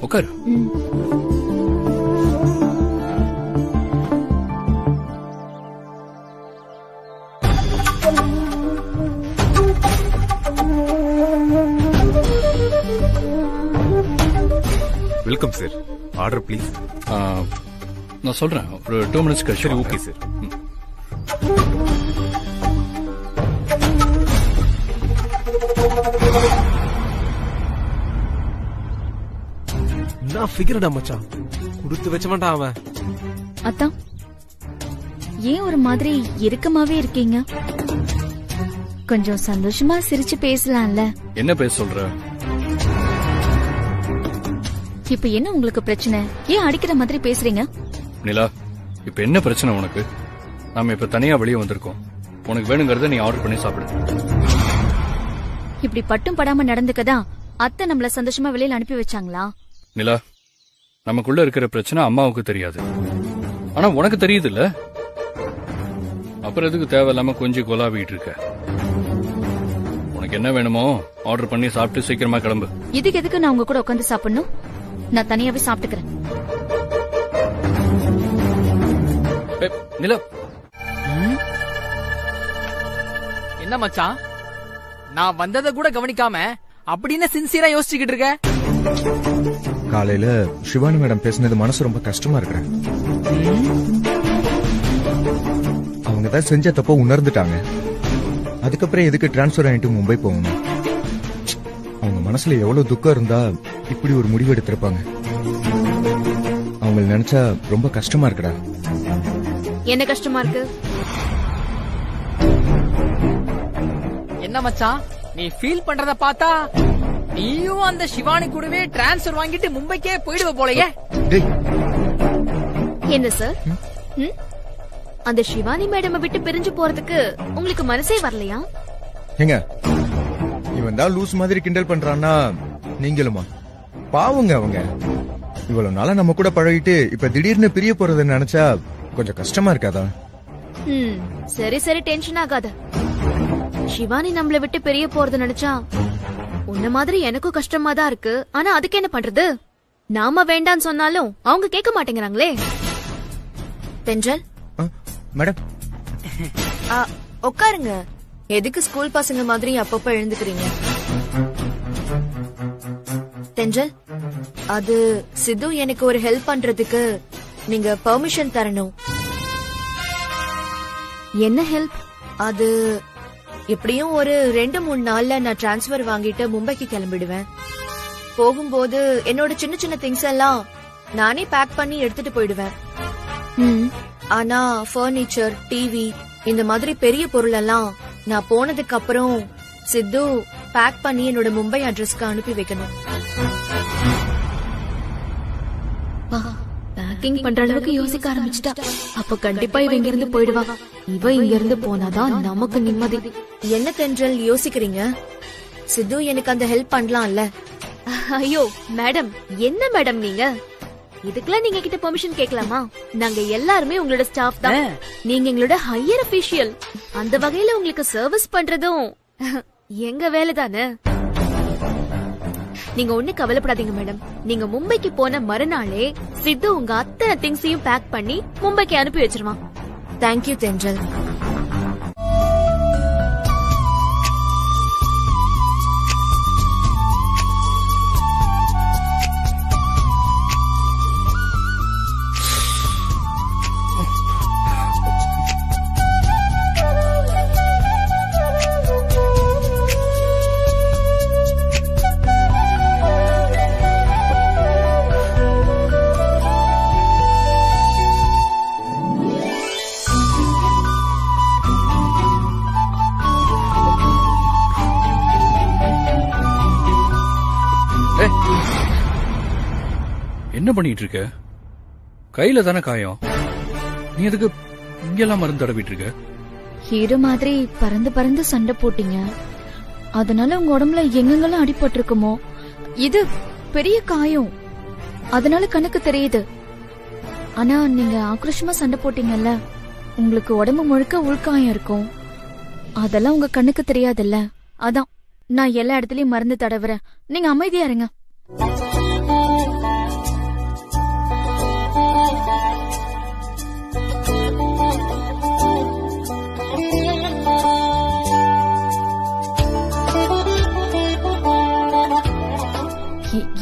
உட்காரு. Welcome sir. Order please. நான் சொல்றேன், ஒரு 2 மினிட்ஸ் கழிச்சு. சரி, ஓகே சார். நான் ஃபிகர்டா மச்சான், கொடுத்து வச்ச மாட்டான் அவன். அத்தான், ஏன் ஒரு மாதிரி இறுக்கமாவே இருக்கீங்க? கொஞ்சம் சந்தோஷமா சிரிச்சு பேசலாம்ல. என்ன பேச சொல்ற? இப்ப என்ன உங்களுக்கு பிரச்சனை? ஏன் அடிக்கிற மாதிரி பேசுறீங்க? நிலா, இப்ப என்ன பிரச்சனை உனக்கு? நாம இப்ப தனியா வெளியே வந்திருக்கோம். உனக்கு வேணுங்கிறத நீ ஆர்டர் பண்ணி சாப்பிடு. இப்படி பட்டும் படாம நடந்துக்கதா அத்தை நம்மள சந்தோஷமா வெளியில அனுப்பி வச்சாங்களா? நிலா, நமக்குள்ள இருக்கிற பிரச்சனை அம்மாவுக்கு தெரியாது, ஆனா உனக்கு தெரியுது இல்ல? அப்புறம் எதுக்கு தேவையில்லாம கொஞ்சம் கொலாவிட்டு இருக்க? உனக்கு என்ன வேணுமோ ஆர்டர் பண்ணி சாப்பிட்டு சீக்கிரமா கிளம்பு. இதுக்கு எதுக்கு நான் உங்க கூட உட்காந்து சாப்பிடணும்? நான் தனியாவே சாப்பிட்டுக்கிறேன். நிலா, என்ன மச்சான், நான் வந்ததை கூட கவனிக்காம அப்படின்னு சின்சியரா யோசிச்சுக்கிட்டு இருக்க? காலையில சிவானி மேடம் பேசினது மனசு ரொம்ப கஷ்டமா இருக்கிறேன். அவங்க தான் செஞ்ச தப்ப உணர்ந்துட்டாங்க. அதுக்கப்புறம் எதுக்கு டிரான்ஸ்பர் ஆயிட்டு மும்பை போகணும்? அவங்க மனசுல எவ்வளவு துக்கம் இருந்தா இப்படி ஒரு முடிவு எடுத்திருப்பாங்க. அவங்க நினைச்சா ரொம்ப கஷ்டமா இருக்குடா. என்ன கஷ்டமா இருக்கு? என்ன மச்சான், நீ ஃபீல் பண்றத பார்த்தா நீயும் அந்த சிவானி கூடவே டிரான்ஸ்பர் வாங்கிட்டு மும்பைக்கே போயிடுவ போலயே. என்ன சார், அந்த சிவானி மேடம் விட்டு பிரிஞ்சு போறதுக்கு உங்களுக்கு மனசே வரலையா? ஏங்க, இவன் தான் லூஸ் மாதிரி கிண்டல் பண்றான்னா நீங்களுமா? பாவுங்க அவங்க. இவ்வளவு நாளா நம்ம கூட பழகிட்டு இப்ப திடீர்னு பிரிய போறத நினைச்சா கொஞ்சம் கஷ்டமா இருக்காதா? சரி சரி, டென்ஷன் ஆகாத. சிவானி நம்மள விட்டு பிரிய போறது நினைச்சா உன்ன மாதிரி எனக்கும் கஷ்டமா தான் இருக்கு. ஆனா அதுக்கு என்ன பண்றது? நாம வேண்டான்னு சொன்னாலும் அவங்க கேட்க மாட்டேங்கிறாங்களே. தென்றல் மேடம், உட்காருங்க. எதுக்கு ஸ்கூல் பசங்க மாதிரி அப்பப்ப எழுந்துக்கிறீங்க? தென்றல், அது சித்து எனக்கு ஒரு ஹெல்ப் பண்றதுக்கு நீங்க பெர்மிஷன் தரணும். என்ன ஹெல்ப்? அது எப்படியும் ஒரு 2-3 நாள்ல நான் டிரான்ஸ்பர் வாங்கிட்டு மும்பைக்கு கிளம்பிடுவேன். போகும்போது என்னோட சின்ன சின்ன திங்ஸ் எல்லாம் நானே பேக் பண்ணி எடுத்துட்டு போயிடுவேன். ஆனா பர்னிச்சர், டிவி இந்த மாதிரி பெரிய பொருள் எல்லாம் நான் போனதுக்கு அப்புறம் சித்து பேக் பண்ணி என்னோட மும்பை அட்ரஸ்க்கு அனுப்பி வைக்கணும். பேக்கிங் பண்ற அளவுக்கு யோசிக்க ஆரம்பிச்சிட்டா. அப்ப கண்டிப்பா இவ இங்க இருந்து போயிடுவா. இவ இங்க இருந்து போனாதான் நமக்கு நிம்மதி. என்ன தென்றல் யோசிக்கிறீங்க? சித்து எனக்கு அந்த ஹெல்ப் பண்ணலாம்ல? ஐயோ மேடம், என்ன மேடம் நீங்க? இதுக்கெல்லாம் நீங்க கிட்ட பெர்மிஷன் கேட்கலாமா? நாங்க எல்லாருமே உங்களோட ஸ்டாஃப் தான். நீங்க எங்களோட ஹையர் அபிஷியல். அந்த வகையில உங்களுக்கு சர்வீஸ் பண்றதும் எங்க வேலை தானே. நீங்க ஒண்ணு கவலைப்படாதீங்க மேடம். நீங்க மும்பைக்கு போன மறுநாளே சித்து உங்க அத்தனை திங்ஸையும் பேக் பண்ணி மும்பைக்கு அனுப்பி வச்சிருவான். தேங்க்யூ தென்றல். என்ன பண்ணிட்டு இருக்க? கையில தானே காயம். நீ எதுக்கு இங்கெல்லாம் மருந்து தடவிட்டு இருக்க? ஹீரோ மாதிரி பறந்து பறந்து சண்டை போட்டீங்க. அதனால உங்க உடம்புல எங்கெங்கெல்லாம் அடிபட்டிருக்குமோ, இது பெரிய காயம். அதனால கணக்கு தெரியுது. ஆனா நீங்க ஆக்ரோஷமா சண்டை போட்டீங்கல்ல, உங்களுக்கு உடம்பு முழுக்க உள்காயம் இருக்கும். அதெல்லாம் உங்க கண்ணுக்கு தெரியாதுல்ல. அதான் நான் எல்லா இடத்துலயும் மருந்து தடவுறேன். நீங்க அமைதியா இருங்க.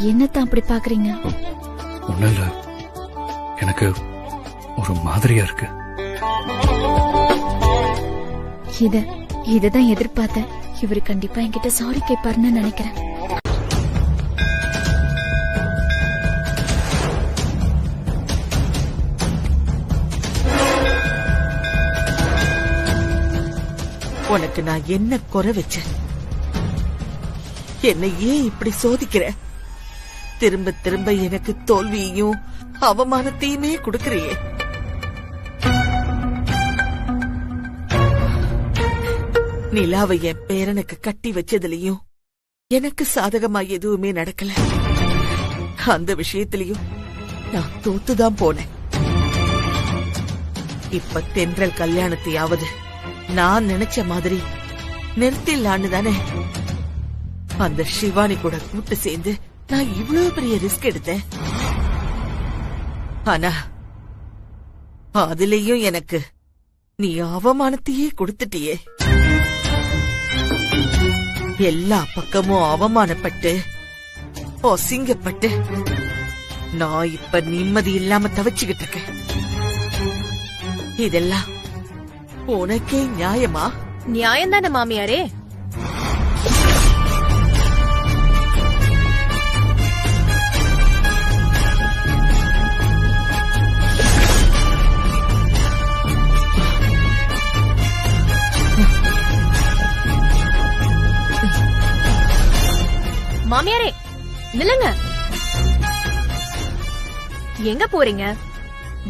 என்னத்தான் அப்படி பாக்குறீங்க? ஒண்ணும் இல்ல, எனக்கு ஒரு மாதிரியா இருக்கு. இததான் எதிர்பார்த்தேன். இவரு கண்டிப்பா என்கிட்ட சாரி கேட்பாருன்னு நினைக்கிறேன். உனக்கு நான் என்ன குறை வச்சேன்? என்னை ஏன் இப்படி சோதிக்கிற? திரும்ப திரும்ப எனக்கு தோல்வியையும் அவமானத்தையுமே கொடுக்கறியே. நிலாவை என் பேரனுக்கு கட்டி வச்சதுலயும் எனக்கு சாதகமா எதுவுமே நடக்கல. அந்த விஷயத்திலயும் நான் தோத்துதான் போனேன். இப்ப தென்றல் கல்யாணத்தையாவது நான் நினைச்ச மாதிரி நிறுத்திடலான்னு தானே அந்த சிவானி கூட கூட்டு சேர்ந்து நான் இவ்வளவு பெரிய ரிஸ்க் எடுத்தேன். ஆனா அதுலயும் எனக்கு நீ அவமானத்தையே கொடுத்துட்டியே. எல்லா பக்கமும் அவமானப்பட்டு அசிங்கப்பட்டு நான் இப்ப நிம்மதி இல்லாம தவிச்சுக்கிட்டு இருக்கேன். இதெல்லாம் உனக்கே நியாயமா? நியாயம் தானே மாமியாரே. மாமியாரே நில்லுங்க. எங்க போறீங்க?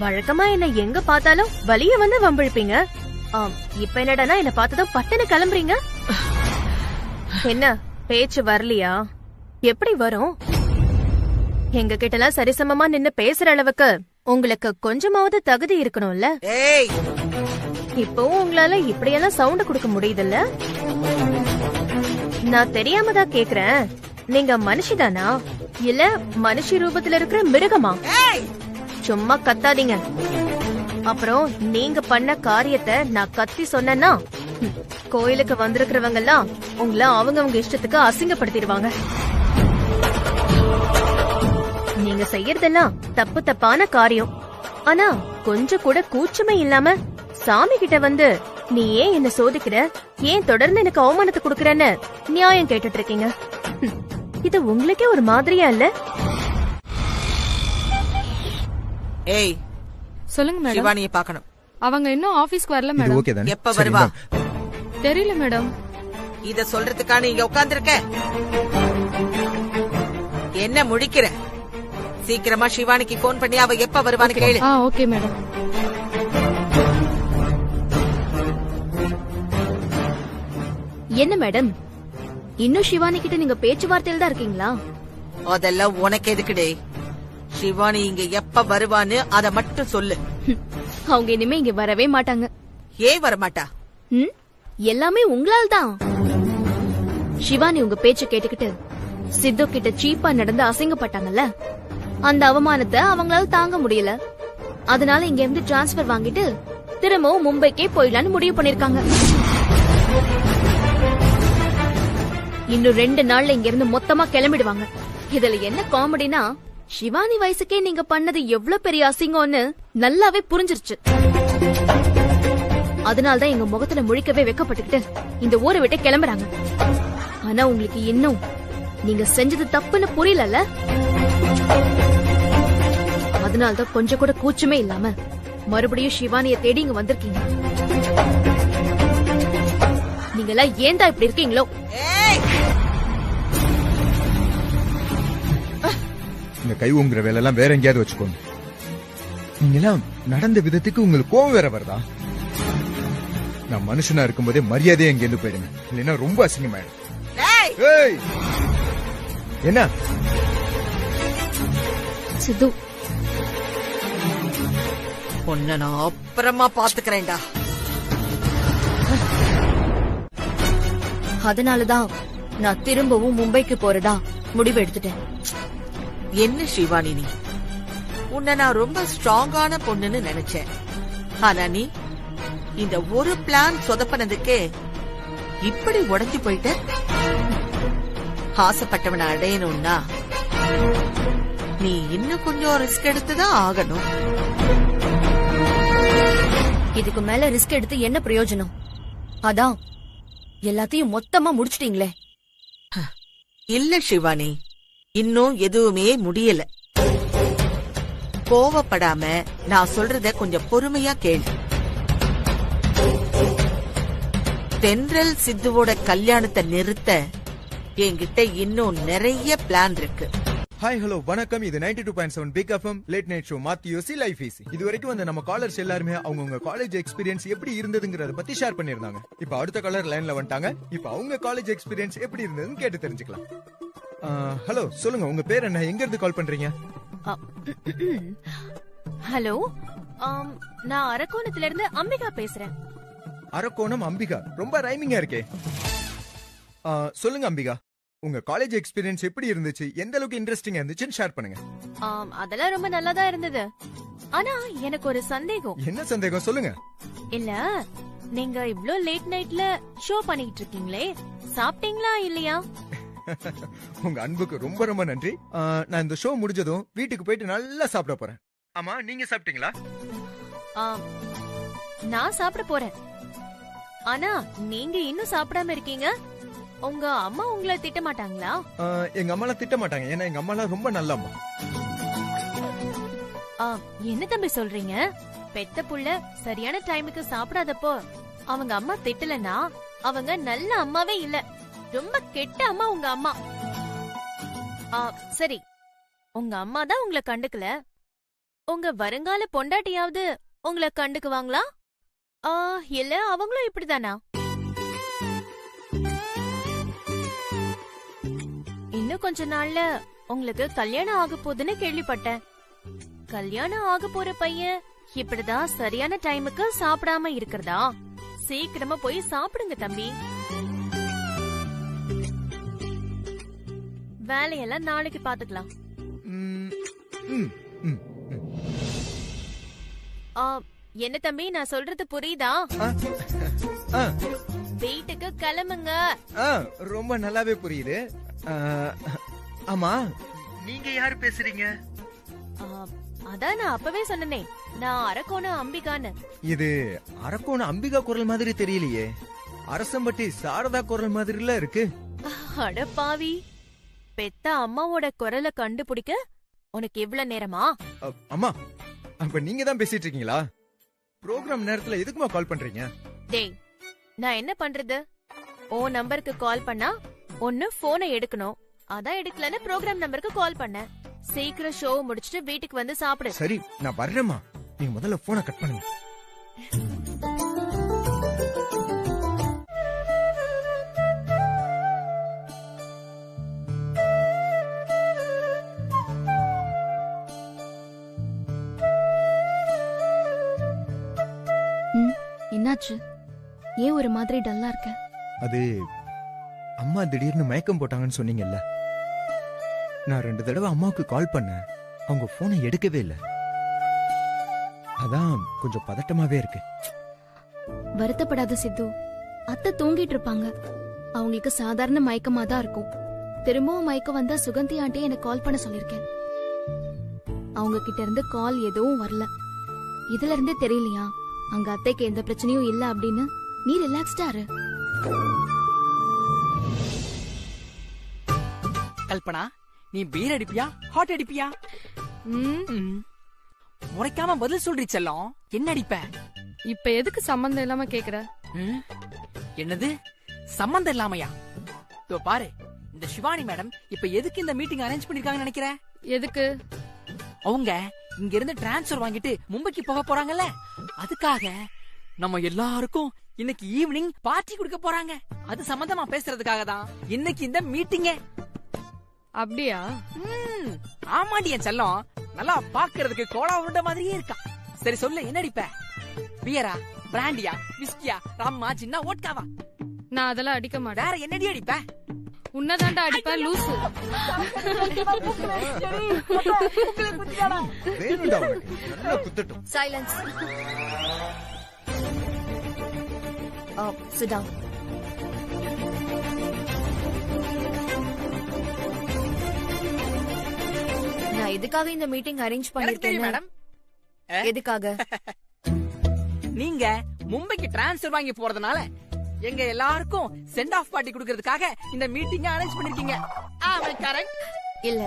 வழக்கமா என்ன எங்க பார்த்தாலும் வலிய வந்து வம்பிழுப்பீங்க. இப்ப என்னடா என்ன பார்த்ததும் பட்டுன்னு கிளம்புறீங்க? என்ன பேச்சு வரலையா? எப்படி வரும்? எங்க கிட்ட எல்லாம் சரிசமமா நின்னு பேசுற அளவுக்கு உங்களுக்கு கொஞ்சமாவது தகுதி இருக்கணும்ல. இப்போ உங்களால இப்படியெல்லாம் சவுண்ட் கொடுக்க முடியுதுல்ல? நான் தெரியாம தான் கேக்குறேன். நீங்க மனுஷிதானா இல்ல மனுஷி ரூபத்துல இருக்கிற மிருகமா? சும்மா கத்தாதீங்க. அப்புறம் நீங்க பண்ண காரியத்தை நான் கத்தி சொன்னேன்னா கோயிலுக்கு வந்திருக்கிறவங்க எல்லாம் உங்களை அவங்க இஷ்டத்துக்கு அசிங்கப்படுத்திடுவாங்க. நீங்க செய்யறதெல்லாம் தப்பு தப்பான காரியம். ஆனா கொஞ்சம் கூட கூச்சமே இல்லாம சாமி கிட்ட வந்து நீ ஏன் என்ன சோதிக்கிற, ஏன் தொடர்ந்து எனக்கு அவமானத்தை குடுக்கறன்னு நியாயம் கேட்டுட்டு இருக்கீங்க. இது உங்களுக்கே ஒரு மாதிரியா இல்ல? ஏய் சொல்லுங்க மேடம். சிவானியை பார்க்கணும். அவங்க இன்னும் ஆபீஸ்க்கு வரல இது மேடம். ஓகே தானே? எப்ப சரி, வருவா? இந்தாங்க. தெரியல மேடம். இத சொல்றதுக்கான இங்க உட்கார்ந்திருக்க? என்ன முழிக்கிற? சீக்கிரமா சிவானிக்கு போன் பண்ணி அவ எப்ப வருவான்னு கேளு. Okay madam. என்ன மேடம், இன்னும் சிவானி கிட்ட நீங்க பேச்சுவார்த்தையில தான் இருக்கீங்களா? அதெல்லாம் உனக்கு எதுக்குடே? சிவானி இங்க எப்ப வருவான்னு அத மட்டும் சொல்லு. அவங்க இனிமே இங்க வரவே மாட்டாங்க. ஏன் வரமாட்டா? எல்லாமே உங்களால் தான். சிவானி உங்க பேச்சு கேட்டுக்கிட்டு சித்து கிட்ட சீப்பா நடந்து அசிங்கப்பட்டாங்கல்ல, அந்த அவமானத்தை அவங்களால தாங்க முடியல. அதனால இங்க இருந்து டிரான்ஸ்பர் வாங்கிட்டு திரும்பவும் மும்பைக்கே போயிடலான்னு முடிவு பண்ணிருக்காங்க. இன்னும் 2 நாள்ல இங்க இருந்து மொத்தமா கிளம்பிடுவாங்க. இதுல என்ன காமெடினா, சிவானி வயசுக்கே நீங்க பண்ணது எவ்வளவு பெரிய அசிங்கம்னு நல்லாவே புரிஞ்சிருச்சு. அதனால்தான் எங்க முகத்துல முழிக்கவே வெக்கப்பட்டுக்கிட்டு இந்த ஊரை விட்டு கிளம்புறாங்க. ஆனா உங்களுக்கு இன்னும் நீங்க செஞ்சது தப்புன்னு புரியல. அதனால்தான் கொஞ்சம் கூட கூச்சமே இல்லாம மறுபடியும் சிவானிய தேடி இங்க வந்திருக்கீங்க. நீங்க எல்லாம் ஏன்டா இப்படி இருக்கீங்களோ? இந்த கை ஊங்குற வேலை எல்லாம் வேற எங்கேயாவது வச்சுக்கோங்க. நீங்க எல்லாம் நடந்த விதத்துக்கு உங்களுக்கு கோவம் வேற வருதா? நான் மனுஷனா இருக்கும்போதே மரியாதையா இங்க இருந்து போயிடுங்க, இல்லைன்னா ரொம்ப அசிங்கமாயிடும். டேய், ஏய், என்ன சித்து, உன்னை நான் அப்புறமா பாத்துக்கிறேன்டா. அதனாலதான் நான் திரும்பவும் மும்பைக்கு போறதா முடிவு எடுத்துட்டேன். என்ன சிவானி நீ? உன்னை நான் ரொம்ப ஸ்ட்ராங்கான பொண்ணுன்னு நினைச்சேன். ஆனா நீ இந்த ஒரு பிளான் சொதப்பனதுக்கே இப்படி உடைஞ்சு போயிட்ட. ஆசைப்பட்டவனை அடையணும்னா நீ இன்னும் கொஞ்சம் ரிஸ்க் எடுத்துதான் ஆகணும். இதுக்கு மேல ரிஸ்க் எடுத்து என்ன பிரயோஜனம்? அதான் எல்லாத்தையும் மொத்தமா முடிச்சிட்டீங்களே. இல்ல சிவானி, இன்னும் எதுவுமே முடியல. கோவப்படாம நான் சொல்றத கொஞ்சம் பொறுமையா கேளு. தென்றல் சித்துவோட கல்யாணத்தை நிறுத்த என்கிட்ட இன்னும் நிறைய பிளான் இருக்கு. ஹாய் ஹலோ வணக்கம். இது 92.7 big FM late night show மாத்தியோசி லைஃப் ஈஸி. இது வரைக்கும் வந்து நம்ம காலர்ஸ் எல்லாருமே அவங்க காலேஜ் எக்ஸ்பீரியன்ஸ் எப்படி இருந்ததுங்கறத பத்தி ஷேர் பண்ணிருந்தாங்க. இப்போ அடுத்த காலர் லைன்ல வந்துட்டாங்க. இப்போ அவங்க காலேஜ் எக்ஸ்பீரியன்ஸ் எப்படி இருந்ததுன்னு கேட்டு தெரிஞ்சுக்கலாம். ஹலோ, சொல்லுங்க, உங்க பேர் என்ன, எங்க இருந்து கால் பண்றீங்க? ஹலோ, நான் அரக்கோணத்துல இருந்து அம்பிகா பேசுறேன். அரக்கோணம் அம்பிகா, ரொம்ப ரைமிங்கா இருக்கே. சொல்லுங்க அம்பிகா, உங்க காலேஜ் எக்ஸ்பீரியன்ஸ் எப்படி இருந்துச்சு, எந்த அளவுக்கு இன்ட்ரெஸ்டிங்கா இருந்துச்சுன்னு ஷேர் பண்ணுங்க. அதெல்லாம் ரொம்ப நல்லாதான் இருந்தது. ஆனா எனக்கு ஒரு சந்தேகம். என்ன சந்தேகம், சொல்லுங்க. இல்ல, நீங்க இவ்ளோ லேட் நைட்ல ஷோ பண்ணிட்டு இருக்கீங்களே, சாப்பிட்டீங்களா இல்லையா? உங்க அன்புக்கு ரொம்ப ரொம்ப நன்றி. நான் இந்த ஷோ முடிஞ்சதும் வீட்டுக்கு போயிட்டு நல்லா சாப்பிட போறேன். ஆமா, நீங்க சாப்பிட்டீங்களா? நான் சாப்பிட போறேன். ஆனா நீங்க இன்னும் சாப்பிடாம இருக்கீங்க. உங்க அம்மா உங்களை திட்ட மாட்டாங்களா? எங்க அம்மா திட்ட மாட்டாங்க, ஏன்னா எங்க அம்மா ரொம்ப நல்ல அம்மா. என்ன தம்பி சொல்றீங்க? பெத்த புள்ள சரியான டைமுக்கு சாப்பிடாதப்போ அவங்க அம்மா திட்டலனா அவங்க நல்ல அம்மாவே இல்ல, ரொம்ப கெட்ட அம்மா உங்க அம்மா. சரி, உங்க அம்மா தான் உங்களை கண்டுக்கல, உங்க வருங்கால பொண்டாட்டியாவது உங்களை கண்டுக்குவாங்களா? இல்ல அவங்களும் இப்படிதானா? இன்னும் கொஞ்ச நாள்ல உங்களுக்கு கல்யாணம் ஆக போகுதுன்னு கேள்விப்பட்டேன். கல்யாணம் ஆக போற பையன் இப்படிதான் சரியான டைமுக்கு சாப்பிடாம இருக்கிறதா? சீக்கிரமா போய் சாப்பிடுங்க தம்பி. வேலையெல்லாம் நாளைக்கு பாத்துக்கலாம். என்ன தம்பி, நான் சொல்றது புரியுதா? வீட்டுக்கு கிளம்புங்க. ரொம்ப நல்லாவே புரியுது. ஆமா, நீங்க யாரு பேசுறீங்க? அதான் நான் அப்பவே சொன்னனே, நான் அரக்கோணம் அம்பிகான்னு. இது அரக்கோணம் அம்பிகா குரல் மாதிரி தெரியலையே, அரசம்பட்டி சாரதா குரல் மாதிரில இருக்கு. அட பாவி, பெத்த அம்மாவோட குரலை கண்டுபிடிக்க உனக்கு இவ்வளவு நேரமா? அம்மா, அப்ப நீங்க தான் பேசிட்டு இருக்கீங்களா? ப்ரோக்ராம் நேரத்துல எதுக்குமா கால் பண்றீங்க? டேய், நான் என்ன பண்றது? ஓ நம்பருக்கு கால் பண்ணா ஒன்னு போனை எடுக்கணும், அதான் எடுக்கலன்னு ப்ரோக்ராம் நம்பருக்கு கால் பண்ண. சீக்கிரம் ஷோ முடிச்சிட்டு வீட்டுக்கு வந்து சாப்பிடு. சரி, நான் வர்றேம்மா. நீங்க முதல்ல போனை கட் பண்ணுங்க. என்னாச்சு? ஏன் ஒரு மாதிரி டல்லா இருக்க? அது அம்மா திடீர்னு மயக்கம் போட்டாங்கன்னு சொன்னீங்கல்ல, நான் 2 தடவை அம்மாவுக்கு கால் பண்ணேன், அவங்க போனை எடுக்கவே இல்ல. அதான் கொஞ்சம் பதட்டமாவே இருக்கு. வருத்தப்படாத சித்து, அத்தை தூங்கிட்டு இருப்பாங்க. அவங்களுக்கு சாதாரண மயக்கமா தான் இருக்கும். திரும்பவும் மயக்கம் வந்தா சுகந்தி ஆண்டி எனக்கு கால் பண்ண சொல்லிருக்கேன். அவங்க கிட்ட இருந்து கால் எதுவும் வரல. இதுல இருந்தே தெரியலையா அங்க அத்தைக்கு எந்த பிரச்சனையும் இல்ல அப்படின்னு? நீ ரிலாக்ஸ்டா இரு. கல்பனா, நீ பீர் அடிப்பியா ஹாட் அடிப்பியா? முறைக்காம பதில் சொல்றீ செல்லம். என்ன அடிப்ப? இப்ப எதுக்கு சம்பந்தம் இல்லாம கேக்குற? என்னது சம்பந்தம் இல்லாமையா? இதோ பாரு, இந்த சிவானி மேடம் இப்ப எதுக்கு இந்த மீட்டிங் அரேஞ்ச் பண்ணிருக்காங்கன்னு நினைக்கிற? எதுக்கு? அவங்க இங்க இருந்து டிரான்ஸ்பர் வாங்கிட்டு மும்பைக்கு போக போறாங்கல்ல, அதுக்காக நம்ம எல்லாருக்கும் இன்னைக்கு ஈவினிங் பார்ட்டி கொடுக்க போறாங்க. அது சம்பந்தமா பேசுறதுக்காக தான் இன்னைக்கு இந்த மீட்டிங்கே. அப்படியா? ஆமாடி என் செல்லம், நல்லா பாக்குறதுக்கு கோலா உருண்ட மாதிரியே இருக்கா. சரி சொல்லு, என்ன அடிப்ப? பியரா, பிராண்டியா, விஸ்கியா, ரம்மா, சின்ன ஓட்காவா? நான் அதெல்லாம் அடிக்க மாட்டேன். வேற என்னடி அடிப்ப? உன்னதாண்டா அடிப்பேன் லூசு. வேணும்டா உனக்கு. நல்லா குத்தட்டும். சைலன்ஸ். Sit down. நான் எதுக்காக இந்த மீட்டிங் அரேஞ்ச் எனக்கு தெரியும் பண்ணிருக்கேன்? மேடம். எதுக்காக? நீங்க மும்பைக்கு டிரான்ஸ்ஃபர் வாங்கி போறதுனால எங்க எல்லாருக்கும் சென்ட் ஆஃப் பார்ட்டி கொடுக்கிறதுக்காக இந்த மீட்டிங் அரேஞ்ச் பண்ணிருக்கீங்க. கரெக்ட் இல்ல.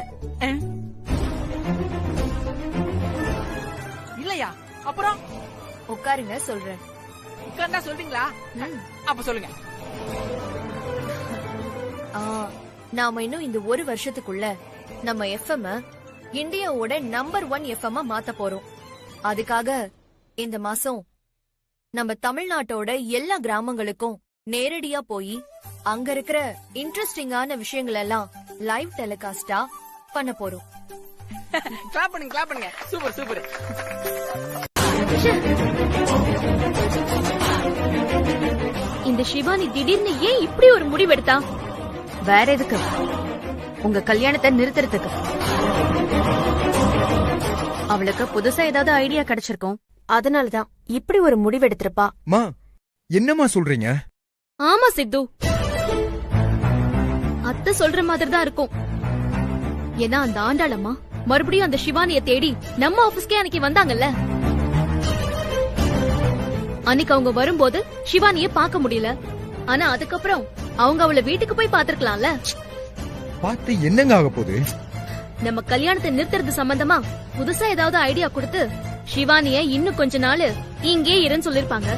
இல்லையா? அப்புறம் உட்காருங்க சொல்றேன். உட்கார்ந்தா சொல்றீங்களா? அப்ப சொல்லுங்க. நாம இன்னும் இந்த ஒரு வருஷத்துக்குள்ள நம்ம எஃப்எம் இந்தியாவோட நம்பர் 1 எஃப்எம் மாத்த போறோம். அதுக்காக இந்த மாசம் நம்ம தமிழ்நாட்டோட எல்லா கிராமங்களுக்கும் நேரடியா போய் அங்க இருக்கிற இன்ட்ரெஸ்டிங்கான விஷயங்கள் எல்லாம் லைவ் டெலிகாஸ்டா பண்ண போறோம். கிளாப் பண்ணுங்க, கிளாப் பண்ணுங்க. Super super. இந்த சிவானி திடீர்னு ஏன் இப்படி ஒரு முடிவெடுத்தா? வேற எதுக்கு? உங்க கல்யாணத்தை நிறுத்துறதுக்கு. அவளுக்கு புதுசா ஏதாவது ஐடியா கிடைச்சிருக்கும், அதனாலதான் இப்படி ஒரு முடிவெடுத்திருப்பா. மா, என்னம்மா சொல்றீங்க? ஆமா சித்து, அத்தை சொல்ற மாதிரி தான் இருக்கும். ஏன்னா அந்த ஆண்டாளம்மா மறுபடியும் அந்த சிவானிய தேடி நம்ம ஆபீஸ்க்கே அன்னைக்கு வந்தாங்கல்ல. அன்னைக்கு அவங்க வரும்போது சிவானிய பார்க்க முடியல. ஆனா அதுக்கப்புறம் அவங்க அவளை வீட்டுக்கு போய் பாத்துருக்கலாம்ல. பார்த்து என்னங்க ஆக போகுது? நம்ம கல்யாணத்தை நிறுத்துறது சம்பந்தமா புதுசா ஏதாவது ஐடியா கொடுத்து சிவானிய இன்னும் கொஞ்ச நாள் இங்கே இருன்னு சொல்லிருப்பாங்க.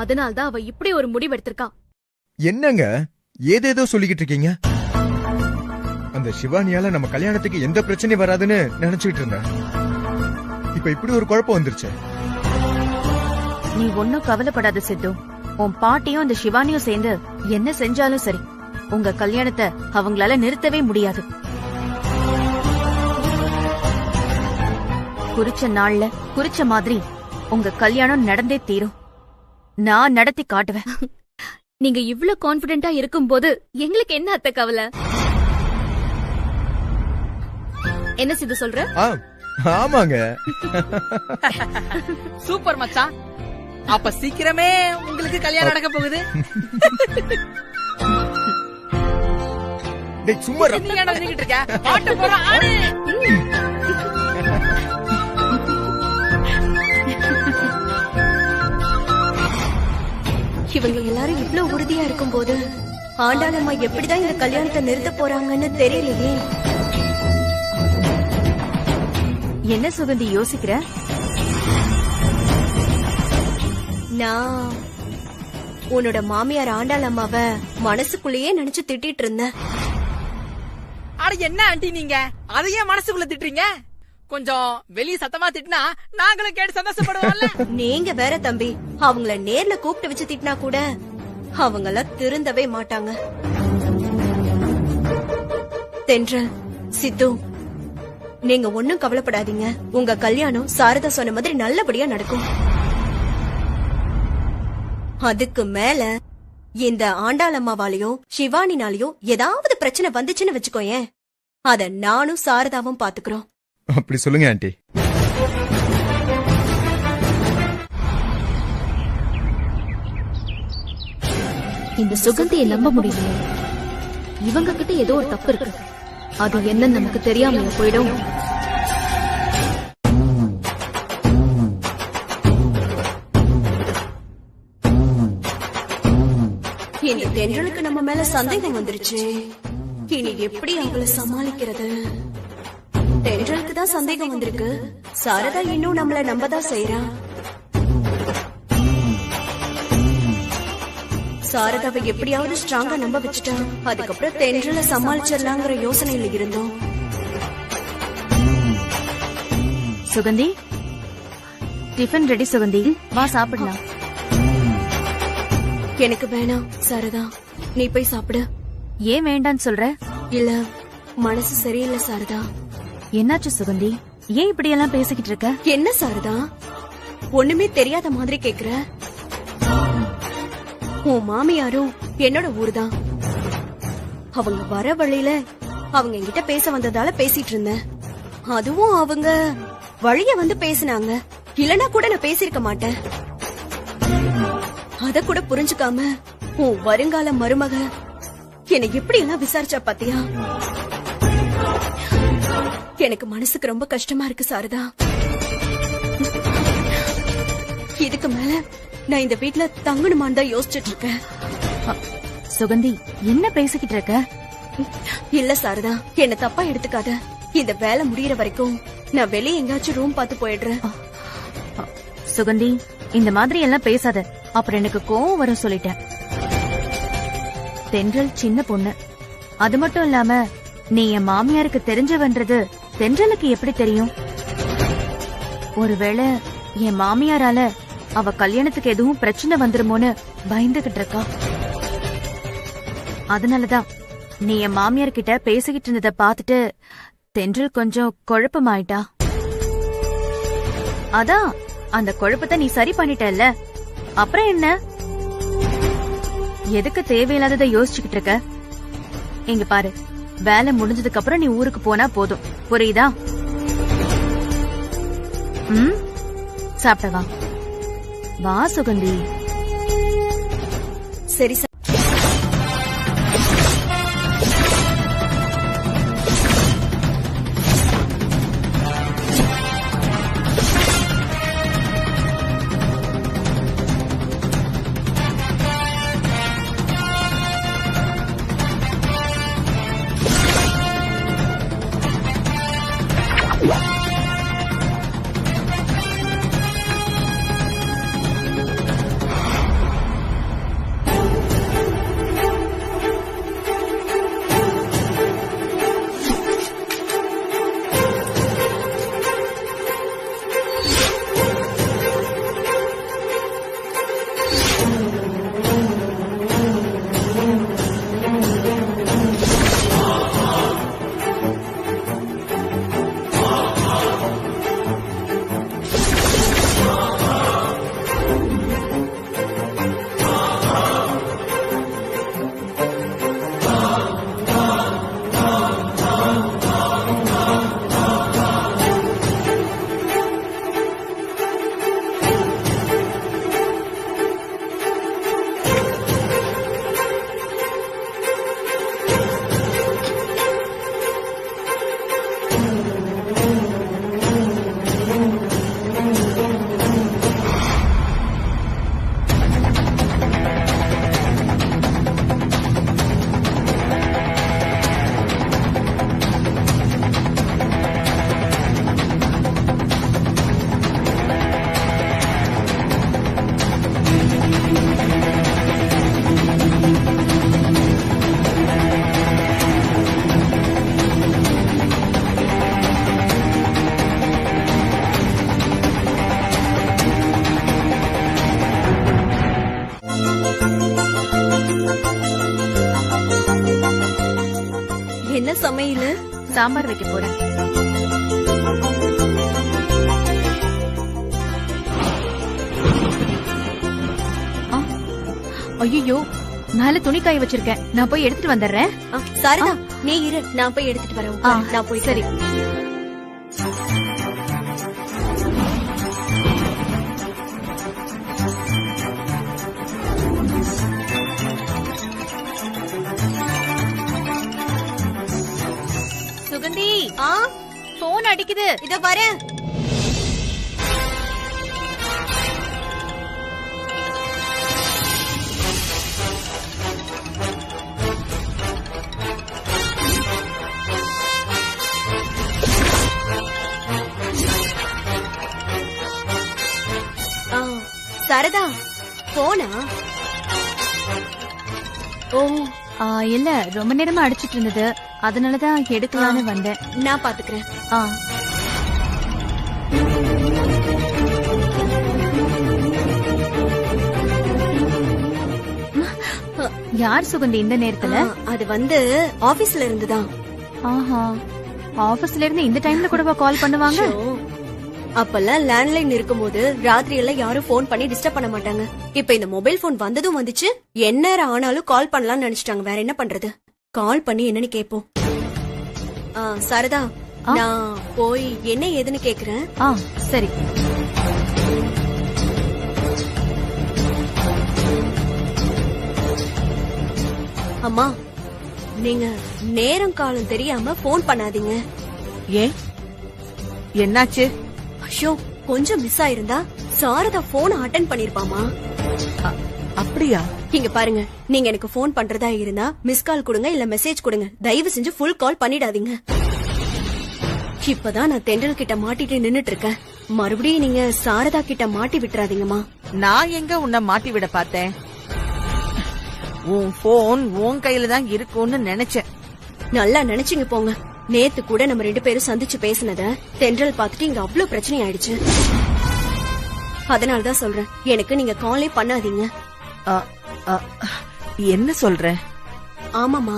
அதனால்தான் அவ இப்படி ஒரு முடிவு எடுத்திருக்கா. என்னங்க ஏதேதோ சொல்லிக்கிட்டு இருக்கீங்க? அந்த சிவானியால நம்ம கல்யாணத்துக்கு எந்த பிரச்சனையும் வராதுன்னு நினைச்சுக்கிட்டு இருந்தேன். இப்ப இப்படி ஒரு குழப்பம் வந்துருச்சு. நீ ஒன்னும் கவலைப்படாத சித்து. உன் பாட்டியும் அந்த சிவானியும் சேர்ந்து என்ன செஞ்சாலும் சரி, உங்க கல்யாணத்தை அவங்களால நிறுத்தவே முடியாது. குறிச்ச நாள்ல குறிச்ச மாதிரி உங்க கல்யாணம் நடந்தே தீரும். நான் நடத்தி காட்டுவேன். நீங்க இவ்ளோ கான்பிடென்டா இருக்கும்போது எங்களுக்கு என்ன அத்தை கவலை? என்ன சித்து சொல்ற? ஆமாங்க. சூப்பர் மச்சான். அப்ப சீக்கிரமே உங்களுக்கு கல்யாணம் நடக்க போகுது. டேய் சும்மா இரு. நீ என்ன நின்னுட்டு இருக்க? பாட்டு போற ஆடு. இவங்க எல்லாரும் இவ்ளோ உறுதியா இருக்கும்போது ஆண்டாளம்மா எப்படிதான் இந்த கல்யாணத்தை நிறுத்த போறாங்கன்னு தெரியலையே. என்ன சுகந்தி யோசிக்கிற? நான் உன்னோட மாமியார் ஆண்டாளம்மாவ மனசுக்குள்ளேயே நினைச்சு திட்டிட்டு இருந்தேன். அட என்ன ஆண்டி நீங்க அதையே மனசுக்குள்ள திட்டுறீங்க? கொஞ்சம் வெளிய சத்தமா திட்டினா நாங்களும் கேட்டு சந்தோஷப்படுவோம்ல. நீங்க வேற தம்பி, அவங்கள நேர்ல கூப்பிட்டு வச்சு திட்டினா கூட அவங்கள திருந்தவே மாட்டாங்க. தென்றல், சித்து, நீங்க ஒண்ணும் கவலைப்படாதீங்க. உங்க கல்யாணம் சாரதா சொன்ன மாதிரி நல்லபடியா நடக்கும். அதுக்கு மேல இந்த ஆண்டாளம்மாவாலையும் சிவானினாலையும் ஏதாவது பிரச்சனை வந்துச்சுன்னு வச்சுக்கோயேன், அத நானும் சாரதாவும் பாத்துக்கிறோம். அப்படி சொல்லுங்க ஆண்டி. இந்த சுகந்தியை நம்ப முடியல. இவங்க கிட்ட ஏதோ ஒரு தப்பு இருக்கு. அது என்னன்னு நமக்கு தெரியாம போயிடும். இந்த தென்றலுக்கு நம்ம மேல சந்தேகம் வந்துருச்சு. இனி எப்படி அவங்கள சமாளிக்கிறது? தென்றலுக்கு தான் சந்தேகம் வந்திருக்கு. சாரதா இன்னும் நம்மள நம்பதான் செய்யறா. சாரதாவை எப்படியாவது ஸ்ட்ராங்கா நம்ப வச்சுட்டா அதுக்கப்புறம் தென்றல சமாளிச்சிடலாங்கிற யோசனையில இருந்தோம். சுகந்தி, டிஃபன் ரெடி சுகந்தி, வா சாப்பிடலாம். எனக்கு வேணாம் சாரதா, நீ போய் சாப்பிடு. ஏன் வேண்டான்னு சொல்ற? இல்ல, மனசு சரியில்லை சாரதா. என்னாச்சு சுகந்தி? ஏன் இப்படி எல்லாம் பேசிக்கிட்டு இருக்க? என்ன சாரதா, ஒண்ணுமே தெரியாத மாதிரி கேக்குற? உன் மாமியாரும் என்னோட ஊர்தான். அவங்க வர வழியில அவங்க என்கிட்ட பேச வந்ததால பேசிட்டு இருந்தேன். அதுவும் அவங்க வழிய வந்து பேசினாங்க. இல்லனா கூட நான் பேசிருக்க மாட்டேன். அத கூட புரிஞ்சுக்காம உன் வருங்கால மருமக என்னை எப்படி எல்லாம் விசாரிச்சா பாத்தியா? எனக்கு மனசுக்கு ரொம்ப கஷ்டமா இருக்கு சாரதா. இதுக்கு மேல நான் இந்த வீட்ல தங்கணுமான்னு தான் யோசிச்சுட்டு இருக்கேன். சுகந்தி, என்ன பேசிக்கிட்டு இருக்க? இல்ல சாரதா, என்ன தப்பா எடுத்துக்காத. இந்த வேலை முடியற வரைக்கும் நான் வெளியே எங்காச்சும் ரூம் பார்த்து போயிடுறேன். சுகந்தி, இந்த மாதிரி எல்லாம் பேசாத, அப்புறம் எனக்கு கோவம் வரும் சொல்லிட்டேன். தென்றல் சின்ன பொண்ணு. அது மட்டும் இல்லாம நீ என் மாமியாருக்கு தெரிஞ்சவன்றது தென்றலுக்கு எப்படி தெரியும்? ஒருவேளை என் மாமியாரால அவ கல்யாணத்துக்கு எதுவும் பிரச்சனை வந்துருமோன்னு பயந்துகிட்டு இருக்கா. அதனாலதான் நீ என் மாமியார் கிட்ட பேசிக்கிட்டு இருந்ததை பாத்துட்டு தென்றல் கொஞ்சம் குழப்பமாயிட்டா. அதான் அந்த குழப்பத்தை நீ சரி பண்ணிட்டல்ல, அப்புறம் என்ன? எதுக்கு தேவையில்லாததை யோசிச்சுக்கிட்டு இருக்க? இங்க பாரு, வேலை முடிஞ்சதுக்கு அப்புறம் நீ ஊருக்கு போனா போதும், புரியுதா? சாப்பிட்டவா? வா சுகந்தி. சரி சார். என்ன சமையல்? சாம்பார் வைக்க போறேன். ஐயோ, மேல துணி காய வச்சிருக்கேன், நான் போய் எடுத்துட்டு வந்துடுறேன். சாரதா, நீ இரு, நான் போய் எடுத்துட்டு வரேன். நான் போய். சரி. சுகந்தி, போன் அடிக்குது. இத வரேன். சாரதா, போனா? ஓ, இல்ல, ரொம்ப நேரமா அடிச்சிட்டு இருந்தது, அதனாலதான் எடுக்கலான்னு வந்தேன். நான் பாத்துக்கிறேன். யார் சுகந்தி இந்த நேரத்துல? அது வந்து ஆபீஸ்ல இருந்துதான். ஆஹா, ஆபீஸ்ல இருந்து இந்த டைம்ல கூடவா கால் பண்ணுவாங்க? அப்பெல்லாம் லேண்ட்லைன் இருக்கும்போது ராத்திரி எல்லாம் யாரும் போன் பண்ணி டிஸ்டர்ப் பண்ண மாட்டாங்க. இப்ப இந்த மொபைல் போன் வந்ததும் வந்துச்சு, எந்நேரம் ஆனாலும் கால் பண்ணலாம்னு நினைச்சிட்டாங்க. வேற என்ன பண்றது? கால் பண்ணி என்னன்னு கேப்போம். சாரதா, நான் போய் என்ன ஏதுன்னு கேக்குறேன். சரி. அம்மா, நீங்க நேரம் காலம் தெரியாம போன் பண்ணாதீங்க. ஏன், என்னாச்சு? ஐயோ, கொஞ்சம் மிஸ் ஆயிருந்தா சாரதா போன் அட்டென்ட் பண்ணிருப்பாமா. அப்படியா? இங்க பாருங்க, நீங்க எனக்கு போன் பண்றதா இருந்தா மிஸ் கால் கொடுங்க, இல்ல மெசேஜ் கொடுங்க. தயவு செஞ்சு ஃபுல் கால் பண்ணிடாதீங்க. இப்பதான் நான் தென்றல் கிட்ட மாட்டிட்டு நின்னுட்டு இருக்கேன். மறுபடியும் நீங்க சாரதா கிட்ட மாட்டி விட்டுறாதீங்கம்மா. நான் எங்க உன்னை மாட்டி விட பார்த்தேன்? உன் போன் உன் கையில தான் இருக்கும்னு நினைச்சேன். நல்லா நினைச்சீங்க போங்க. நேத்து கூட நம்ம 2 பேரும் சந்திச்சு பேசினத தென்றல் பாத்துட்டு இங்க அவ்வளவு பிரச்சனை ஆயிடுச்சு. அதனாலதான் சொல்றேன், எனக்கு நீங்க காலே பண்ணாதீங்க. என்ன சொல்ற? ஆமாமா,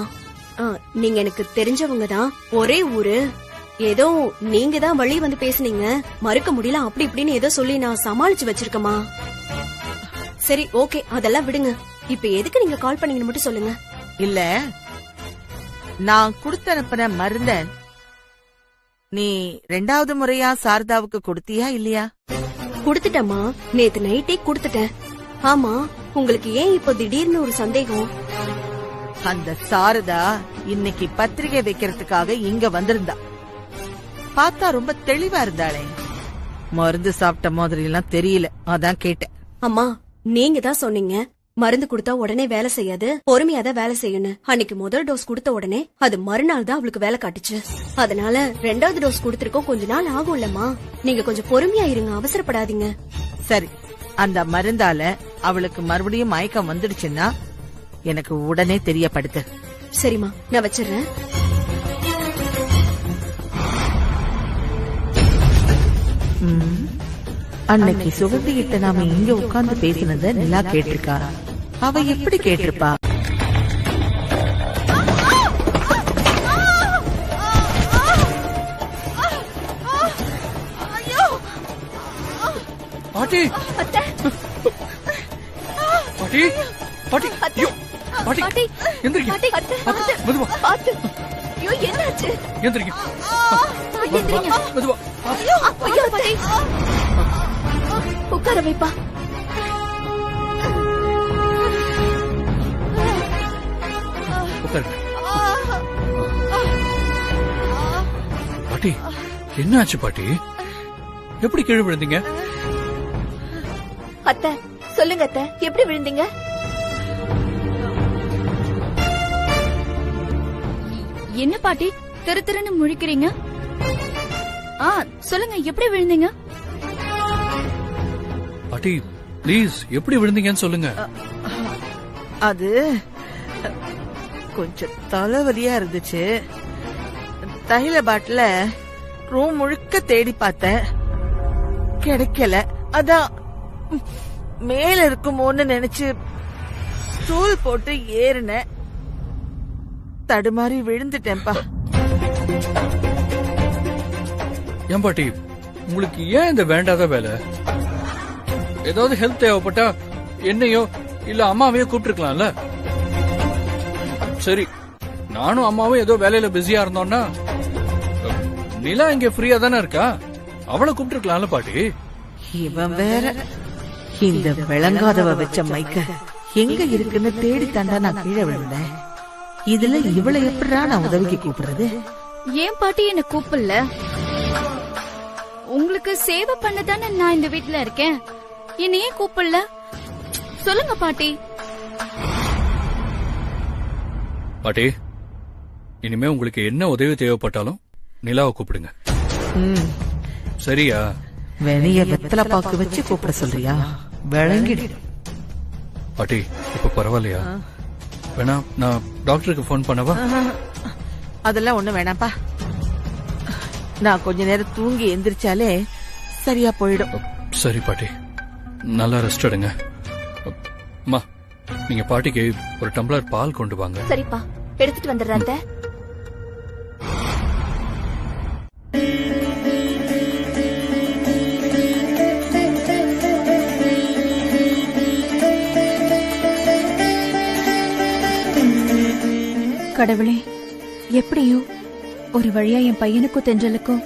நீங்க எனக்கு தெரிஞ்சவங்க தான், ஒரே ஊரு. ஏதோ நீங்க தான் வழி வந்து பேசுனீங்க, மறுக்க முடியல அப்படி இப்படின்னு ஏதோ சொல்லி நான் சமாளிச்சு வச்சிருக்கமா. சரி, ஓகே, அதெல்லாம் விடுங்க. இப்ப எதுக்கு நீங்க கால் பண்ணீங்கன்னு மட்டும் சொல்லுங்க. இல்ல, நான் கொடுத்தனுப்பின மருந்த நீ 2வது முறையா சாரதாவுக்கு கொடுத்தியா இல்லையா? குடுத்துட்டேம்மா, நேத்து நைட்டே குடுத்துட்டேன். ஆமா, உங்களுக்கு ஏன் இப்போ திடீர்னு ஒரு சந்தேகம்? அந்த சாரதா இன்னைக்கு பத்திரிகை வைக்கிறதுக்காக இங்க வந்திருந்தா. பார்த்தா ரொம்ப தெளிவா இருந்தாளே. மருந்து சாப்பிட்ட மாதிரி எல்லாம் தெரியல, அதான் கேட்டேன். அம்மா, நீங்க தான் சொன்னீங்க மருந்து கொடுத்தா உடனே வேலை செய்யாது, பொறுமையாதான் வேலை செய்யணும். அன்னைக்கு முதல் டோஸ் கொடுத்த உடனே அது மறுநாள் தான் அவளுக்கு வேலை காட்டுச்சு. அதனால 2வது டோஸ் கொடுத்திருக்கோம், கொஞ்ச நாள் ஆகும் இல்லம்மா. நீங்க கொஞ்சம் பொறுமையா இருங்க, அவசரப்படாதீங்க. சரி, அந்த மருந்தால அவளுக்கு மறுபடியும் மயக்கம் வந்துடுச்சுன்னா எனக்கு உடனே தெரியப்படுத்து. சரிம்மா, நான் வச்சிடுறேன். அன்னைக்கு சுகந்தி கிட்ட நாம இங்க உட்கார்ந்து பேசினத நிலா கேட்டிருக்கா. அவ எப்படி கேட்டிருப்பா? பாட்டி, பாட்டி, பாட்டி, ஐயோ, பாட்டி, எந்திரிங்க. மெதுவா, என்னாச்சு? எந்திரிங்க. மெதுவா. உட்கார வைப்பா. உட்காருங்க. பாட்டி, என்னாச்சு பாட்டி? எப்படி கீழே விழுந்தீங்க? அத்தை, சொல்லுங்க அத்தை, எப்படி விழுந்தீங்க? என்ன பாட்டி திரு திருன்னு முழிக்கிறீங்க? சொல்லுங்க, எப்படி விழுந்தீங்க? பாட்டி, ப்ளீஸ், எப்படி விழுந்தீங்கன்னு சொல்லுங்க. அது கொஞ்சம் தலைவலியா இருந்துச்சு. தைல பாட்டில ரூம் முழுக்க தேடி பார்த்தேன், கிடைக்கல. அதான் மேல இருக்குமோன்னு நினைச்சு ஸ்டூல் போட்டு ஏறின, தடுமாறி விழுந்துட்டேன்பா. ஏன் பாட்டி, உங்களுக்கு ஏன் இந்த வேண்டாத வேலை? ஏதாவது ஹெல்ப் தேவைப்பட்டா என்னையோ இல்ல அம்மாவையோ கூப்பிட்டுருக்கலாம்ல. சரி, நானும் அம்மாவும் ஏதோ வேலையில பிஸியா இருந்தோம்னா நிலா இங்க ஃப்ரீயா தானே இருக்கா, அவளை கூப்பிட்டுருக்கலாம்ல பாட்டி. இவன் வேற இந்த விளங்காதவ வச்ச மைக்க எங்க இருக்குன்னு தேடி தாண்டா நான் கீழே விழுந்தேன். இதுல இவளை எப்படா நான் உதவிக்கு கூப்பிடுறது? ஏன் பாட்டி என்ன கூப்பிடல? உங்களுக்கு சேவை பண்ணதானே நான் இந்த வீட்டுல இருக்கேன், என்னையே கூப்பிடல? சொல்லுங்க பாட்டி. பாட்டி, இனிமே உங்களுக்கு என்ன உதவி தேவைப்பட்டாலும் நிலாவை கூப்பிடுங்க, சரியா? வெளிய வெத்தலை பாக்கு வச்சு கூப்பிட சொல்றியா? விளங்கிடு. பாட்டி, இப்ப பரவாயில்லையா? வேணா நான் டாக்டருக்கு போன் பண்ணவா? அதெல்லாம் ஒண்ணு வேணாப்பா, நான் கொஞ்ச நேரம் தூங்கி எந்திரிச்சாலே சரியா போயிடும். சரி பாட்டி, நல்லா ரெஸ்ட் எடுங்க. அம்மா, நீங்க பாட்டிக்கு ஒரு டம்ளர் பால் கொண்டு வாங்க. சரிப்பா, எடுத்துட்டு வந்துடுறேன் அத்தை. கடவுளே, எப்படியோ ஒரு வழியா என் பையனுக்கும் தென்றலுக்கும்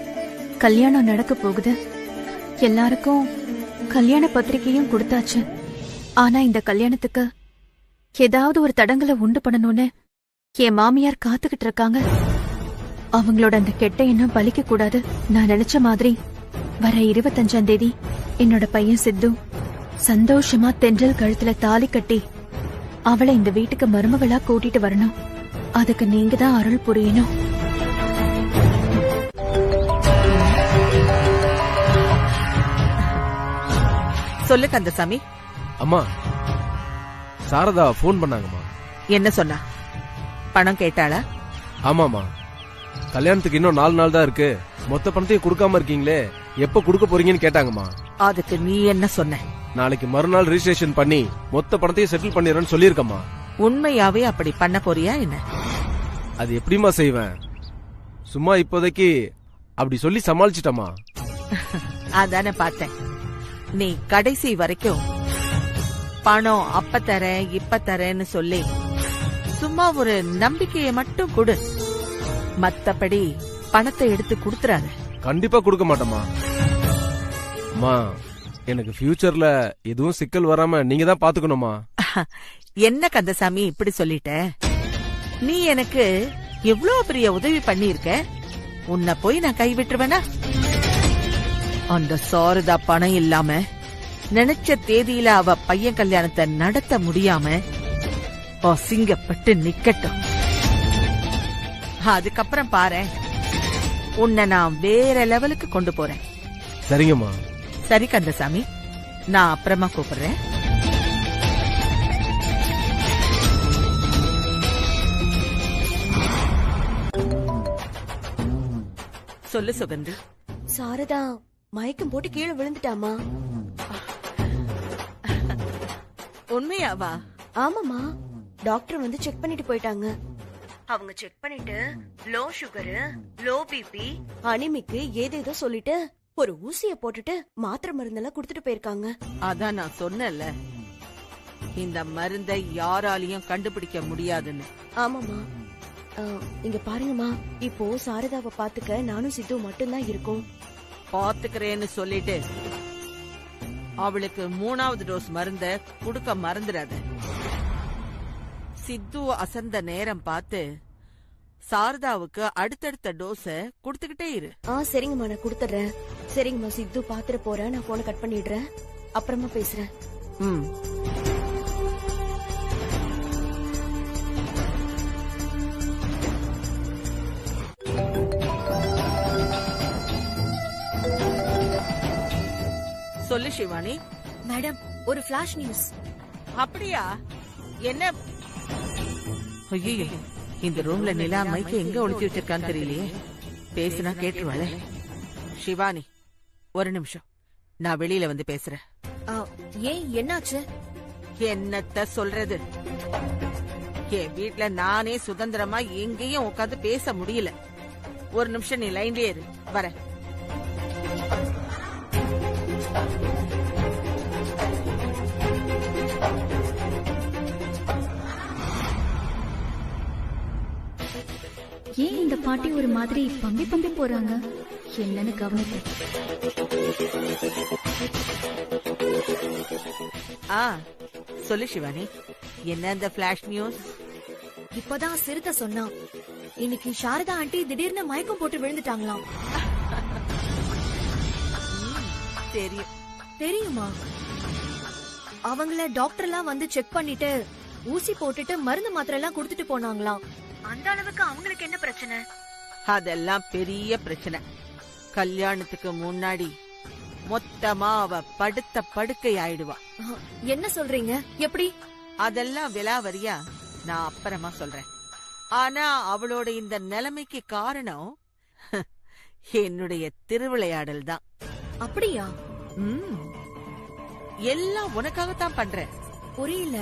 கல்யாணம் நடக்க போகுது. எல்லாருக்கும் கல்யாண பத்திரிக்கையும் கொடுத்தாச்சு. ஆனா இந்த கல்யாணத்துக்கு ஏதாவது ஒரு தடங்களை உண்டு பண்ணணும்னு என் மாமியார் காத்துக்கிட்டு இருக்காங்க. அவங்களோட அந்த கெட்ட எண்ணம் பலிக்க கூடாது. நான் நினைச்ச மாதிரி வர 25ஆம் தேதி என்னோட பையன் சித்து சந்தோஷமா தென்றல் கழுத்துல தாலி கட்டி அவளை இந்த வீட்டுக்கு மருமகளா கூட்டிட்டு வரணும். அதுக்கு நீங்க தான் அருள் புரியணும். சொல்லு கந்தசாமி. அம்மா, சாரதா போன் பண்ணாங்கம்மா. என்ன சொன்னா? பணம் கேட்டாளா? ஆமாமா, கல்யாணத்துக்கு இன்னும் 4 நாள் தான் இருக்கு, மொத்த பணத்தையும் கொடுக்காம இருக்கீங்களே, எப்ப கொடுக்க போறீங்கன்னு கேட்டாங்கம்மா. அதுக்கு நீ என்ன சொன்ன? நாளைக்கு மறுநாள் ரிஜிஸ்ட்ரேஷன் பண்ணி மொத்த பணத்தையும் செட்டில் பண்ணிடுறேன்னு சொல்லியிருக்கம்மா. உண்மையாவே அப்படி பண்ண போறியா என்ன? அது எப்படிமா செய்வேன்? சும்மா இப்போதைக்கு அப்படி சொல்லி சமாளிச்சிட்டமா. அதானே பார்த்தேன். நீ கடைசி வரைக்கும் பணம் அப்ப தரேன் இப்ப தரேன்னு சொல்லி சும்மா ஒரு நம்பிக்கையை மட்டும் கொடு. மத்தபடி பணத்தை எடுத்து கொடுத்துறாத. கண்டிப்பா கொடுக்க மாட்டோமா. அம்மா, எனக்கு ஃபியூச்சர்ல எதுவும் சிக்கல் வராம நீங்க தான் பாத்துக்கணுமா. என்ன கந்தசாமி இப்படி சொல்லிட்ட? நீ எனக்கு எவ்வளவு பெரிய உதவி பண்ணிருக்க. உன்னை போய் நான் கைவிட்டுருவேனா? அந்த சாரதா பணம் இல்லாம நினைச்ச தேதியில அவ பையன் கல்யாணத்தை நடத்த முடியாம அசிங்கப்பட்டு நிக்கட்டும். அதுக்கப்புறம் பாரு, உன்னை நான் வேற லெவலுக்கு கொண்டு போறேன். சரிங்கம்மா. சரி கந்தசாமி, நான் அப்புறமா கூப்பிடுறேன். சொல்லு சுகந்தி. சாரதா மயக்கம் போட்டு கீழே விழுந்துட்டாமா. உண்மையாவா? ஆமாமா, டாக்டர் வந்து செக் பண்ணிட்டு போயிட்டாங்க. அவங்க செக் பண்ணிட்டு லோ சுகர், லோ பிபி, அனிமிக்கு ஏதேதோ சொல்லிட்டு ஒரு ஊசிய போட்டுட்டு மாத்திரை மருந்தெல்லாம் கொடுத்துட்டு போயிருக்காங்க. அதான் நான் சொன்னேன்ல, இந்த மருந்தை யாராலையும் கண்டுபிடிக்க முடியாதுன்னு. ஆமாமா, இங்க பாருங்கம்மா, இப்போ சாரதாவை பாத்துக்க நானும் சித்து மட்டும்தான் இருக்கோம். பாத்துக்கிறேன்னு சொல்லிட்டு அவளுக்கு 3வது டோஸ் மருந்த குடுக்க மறந்துடாத. சித்து அசந்த நேரம் பார்த்து சாரதாவுக்கு அடுத்தடுத்த டோஸ குடுத்துக்கிட்டே இரு. சரிங்கம்மா, நான் கொடுத்துறேன். சரிங்கம்மா, சித்து பாத்துட்டு போறேன். நான் போனை கட் பண்ணிடுறேன், அப்புறமா பேசுறேன். சொல்லு சிவானி. மேடம், ஒரு ஃபிளாஷ் நியூஸ். அப்படியா? என்ன? ஐயோ, இந்த ரூம்ல நிலா மைக்கு எங்க ஒளிச்சு வச்சிருக்கான்னு தெரியலையே. பேசுனா கேட்டுருவாளே. சிவானி, ஒரு நிமிஷம், நான் வெளியில வந்து பேசுறேன். ஏன், என்னாச்சு? என்னத்த சொல்றது? என் வீட்ல நானே சுதந்திரமா எங்கேயும் உட்காந்து பேச முடியல. ஒரு நிமிஷம் நீ லைன்லயே இரு, வரேன். ஏன் இந்த பாட்டி ஒரு மாதிரி பம்பி பம்பி போறாங்க? என்னன்னு கவனிப்பேன். சொல்லு சிவானி, என்ன இந்த பிளாஷ் நியூஸ்? இப்பதான் சிறுத்தை சொன்னா, இன்னைக்கு சாரதா ஆண்டி திடீர்னு மயக்கம் போட்டு விழுந்துட்டாங்களாம். தெரியும். தெரியுமா? அவங்கள டாக்டர்லாம் வந்து செக் பண்ணிட்டு ஊசி போட்டுட்டு மருந்து மாத்திரை எல்லாம் கொடுத்துட்டு போனாங்களாம். அந்த அளவுக்கு அவங்களுக்கு என்ன பிரச்சனை? அதெல்லாம் பெரிய பிரச்சனை. கல்யாணத்துக்கு முன்னாடி மொத்தமா அவ படுத்த படுக்கை ஆயிடுவா. என்ன சொல்றீங்க? எப்படி? அதெல்லாம் விலாவரியா நான் அப்புறமா சொல்றேன். ஆனா அவளோட இந்த நிலைமைக்கு காரணம் என்னுடைய திருவிளையாடல் தான். அப்படியா? எல்லாம் உனக்காகத்தான் பண்றேன். புரியல.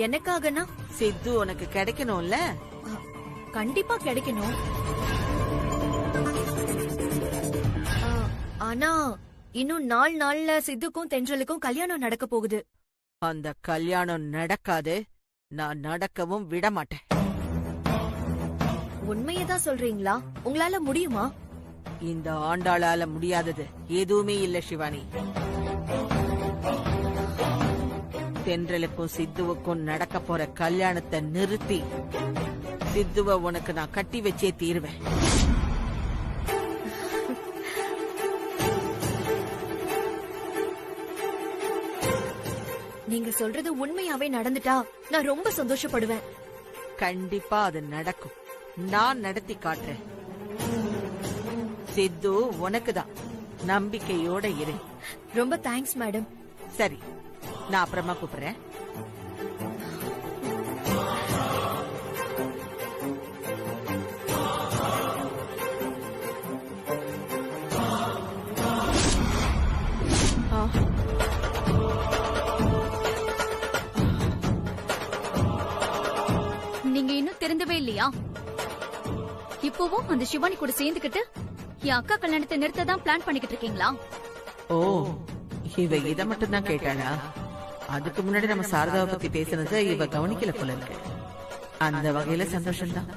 எனக்காகனா சித்து உனக்கு கிடைக்கணும்ல. கண்டிப்பா கிடைக்கணும். ஆனா இன்னும் 4 நாள்ல சித்துக்கும் தென்றலுக்கும் கல்யாணம் நடக்க போகுது. அந்த கல்யாணம் நடக்காது. நான் நடக்கவும் விட மாட்டேன். உண்மையதான் சொல்றீங்களா? உங்களால முடியுமா? இந்த ஆண்டாளால முடியாதது எதுவுமே இல்ல சிவானி. தென்றலுக்கும் சித்துவுக்கும் நடக்க போற கல்யாணத்தை நிறுத்தி சித்துவ உனக்கு நான் கட்டி வச்சே தீருவேன். நீங்க சொல்றது உண்மையாவே நடந்துட்டா நான் ரொம்ப சந்தோஷப்படுவேன். கண்டிப்பா அது நடக்கும். நான் நடத்தி காட்டுறேன். சித்து உனக்குதான். நம்பிக்கையோட இரு. ரொம்ப தேங்க்ஸ் மேடம். சரி, நான் அப்புறமா கூப்பிடுறேன். நீங்க இன்னும் திருந்தவே இல்லையா? இப்பவும் அந்த சிவானி கூட சேர்ந்துக்கிட்டு என் அக்கா கல்யாணத்தை நிறுத்த தான் பிளான் பண்ணிக்கிட்டு இருக்கீங்களா? ஓ, இவ இத மட்டும் தான் கேட்டாளா? அதுக்கு முன்னாடி நம்ம சாரதாவை பத்தி பேசுனது இவ கவனிக்கல போல இருக்கு. அந்த வகையில சந்தோஷம்தான்.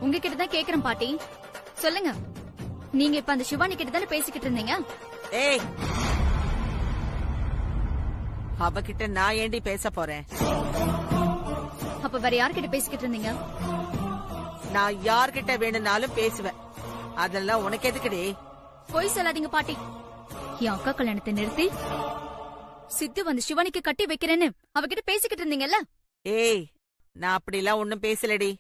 உங்ககிட்ட தான் கேக்குறேன் பாட்டி, சொல்லுங்க. நீங்க இப்ப அந்த சிவானி கிட்ட தானே பேசிக்கிட்டு இருந்தீங்க? ஏய், அவகிட்ட நான் ஏண்டி பேச போறேன்? அப்ப வேற யார்கிட்ட பேசிக்கிட்டு இருந்தீங்க? நான் யார்கிட்ட வேணும்னாலும் பேசுவேன். அதெல்லாம் உனக்கு எதுக்குடி? பொய் சொல்லாதீங்க பாட்டி. என் அக்கா கல்யாணத்தை நிறுத்தி சித்து வந்து சிவானிக்கு கட்டி வைக்கிறேன்னு அவகிட்ட பேசிக்கிட்டு இருந்தீங்கல்ல? ஏய், நான் அப்படிலாம் ஒண்ணும் பேசலடி.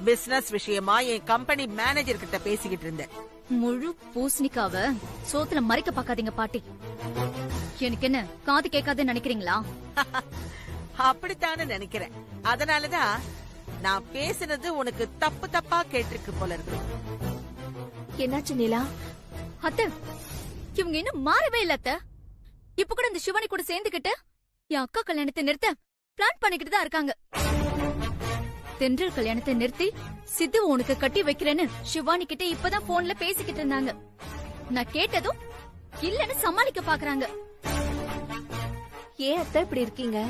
பிசினஸ் விஷயமா என் கம்பெனி மேனேஜர் கிட்ட பேசிக்கிட்டு இருந்தேன். முழு பூசணிக்காவ சோத்துல மறைக்க பாக்காதீங்க பாட்டி. எனக்கு என்ன காது கேட்காதுன்னு நினைக்கிறீங்களா? அப்படித்தானே நினைக்கிறேன். அதனாலதான் நான் பேசுனது உனக்கு தப்பு தப்பா கேட்டிருக்கு போல இருக்கு. என்னாச்சு நிலா? அத்தை, இவங்க இன்னும் மாறவே இல்ல அத்தை. இப்ப கூட இந்த சிவானி கூட சேர்ந்துகிட்டு என் அக்கா கல்யாணத்தை நிறுத்த பிளான் பண்ணிக்கிட்டு தான் இருக்காங்க. தென்றல் கல்யாணத்தை நிறுத்தி சித்து உனக்கு கட்டி வைக்கிறேன்னு சிவானி கிட்ட இப்பதான் போன்ல பேசிக்கிட்டு இருந்தாங்க. நான் கேட்டதும் இல்லன்னு சமாளிக்க பாக்குறாங்க. ஏன் அத்தை இப்படி இருக்கீங்க?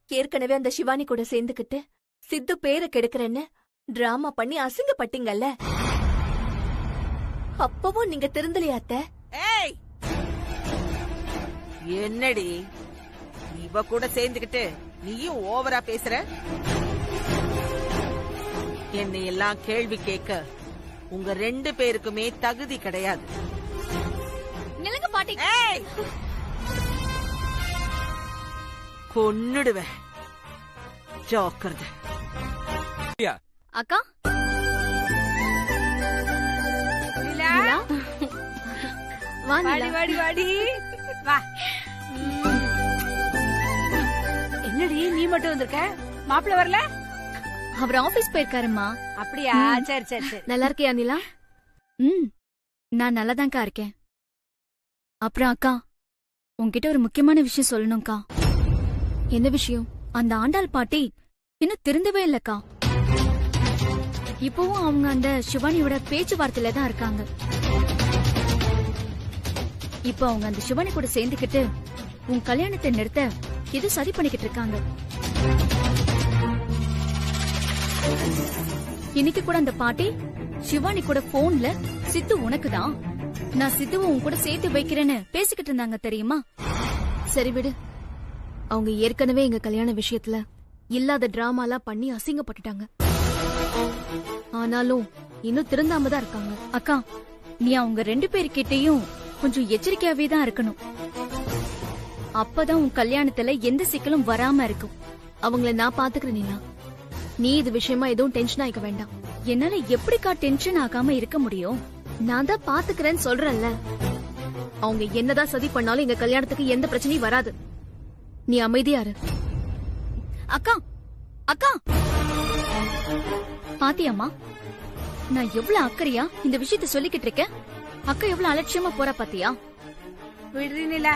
ஏற்கனவே அந்த சிவானி கூட சேர்ந்துக்கிட்டு சித்து பேரை கெடுக்கிறேன்னு டிராமா பண்ணி அசிங்கப்பட்டீங்கல்ல. அப்பவும் நீங்க திருந்தலையா அத்தை? ஏய், என்னடி இவ கூட சேர்ந்துகிட்டு நீயும் ஓவரா பேசுற? என்னை எல்லாம் கேள்வி கேட்க உங்க 2 பேருக்குமே தகுதி கிடையாது. நிலங்க பாட்டி. ஏய், கொன்னுடுவேன். ஜாக்கிரதை. அக்கா வாடி வாடி வாடி வா. என்னடி நீ மட்டும் வந்திருக்க? மாப்பிள்ள வரல? அவர் ஆபீஸ் போயிருக்காருமா. அப்படியா? சரி சரி சரி. நல்லா இருக்கியா நிலா? நான் நல்லாதான்க்கா இருக்கேன். அப்புறம் அக்கா, உன்கிட்ட ஒரு முக்கியமான விஷயம் சொல்லணும்க்கா. என்ன விஷயம்? அந்த ஆண்டாள் பாட்டி இன்னும் திருந்தவே இல்லக்கா. இப்பவும் அவங்க அந்த சிவானியோட பேச்சுவார்த்தையில தான் இருக்காங்க. இப்ப அவங்க அந்த சிவானி கூட சேர்ந்துக்கிட்டு உன் கல்யாணத்தை நிறுத்த இது சரி பண்ணிக்கிட்டு இருக்காங்க. இன்னைக்கு கூட அந்த பாட்டி சிவானி கூட போன்ல சித்து உனக்குதான், நான் சித்துவை உன் கூட சேர்த்து வைக்கிறேன்னு பேசிக்கிட்டு இருந்தாங்க தெரியுமா? சரி விடு. அவங்க ஏற்கனவே எங்க கல்யாண விஷயத்துல இல்லாத டிராமாலாம் பண்ணி அசிங்கப்பட்டுட்டாங்க. ஆனாலும் இன்னும் திருந்தாம தான் இருக்காங்க. அக்கா, நீ அவங்க 2 பேர்கிட்டயும் கொஞ்சம் எச்சரிக்கையாவே தான் இருக்கணும். அப்பதான் உன் கல்யாணத்துல எந்த சிக்கலும் வராம இருக்கும். அவங்கள நான் பாத்துக்கிறேன் நிலா. நீ இது விஷயமா எதுவும் டென்ஷன் ஆயிக்க வேண்டாம். என்னால எப்படிக்கா டென்ஷன் ஆகாம இருக்க முடியும்? நான் தான் பாத்துக்கிறேன்னு சொல்றேன்ல. அவங்க என்னதான் சதி பண்ணாலும் எங்க கல்யாணத்துக்கு எந்த பிரச்சனையும் வராது. நீ அமைதியா இரு. அக்கா அக்கா, பாத்தியாமா நான் எவ்வளவு அக்கறையா இந்த விஷயத்த சொல்லிக்கிட்டு இருக்கேன். அக்கா எவ்வளவு அலட்சியமா போறா பாத்தியா? விடுறீங்களா?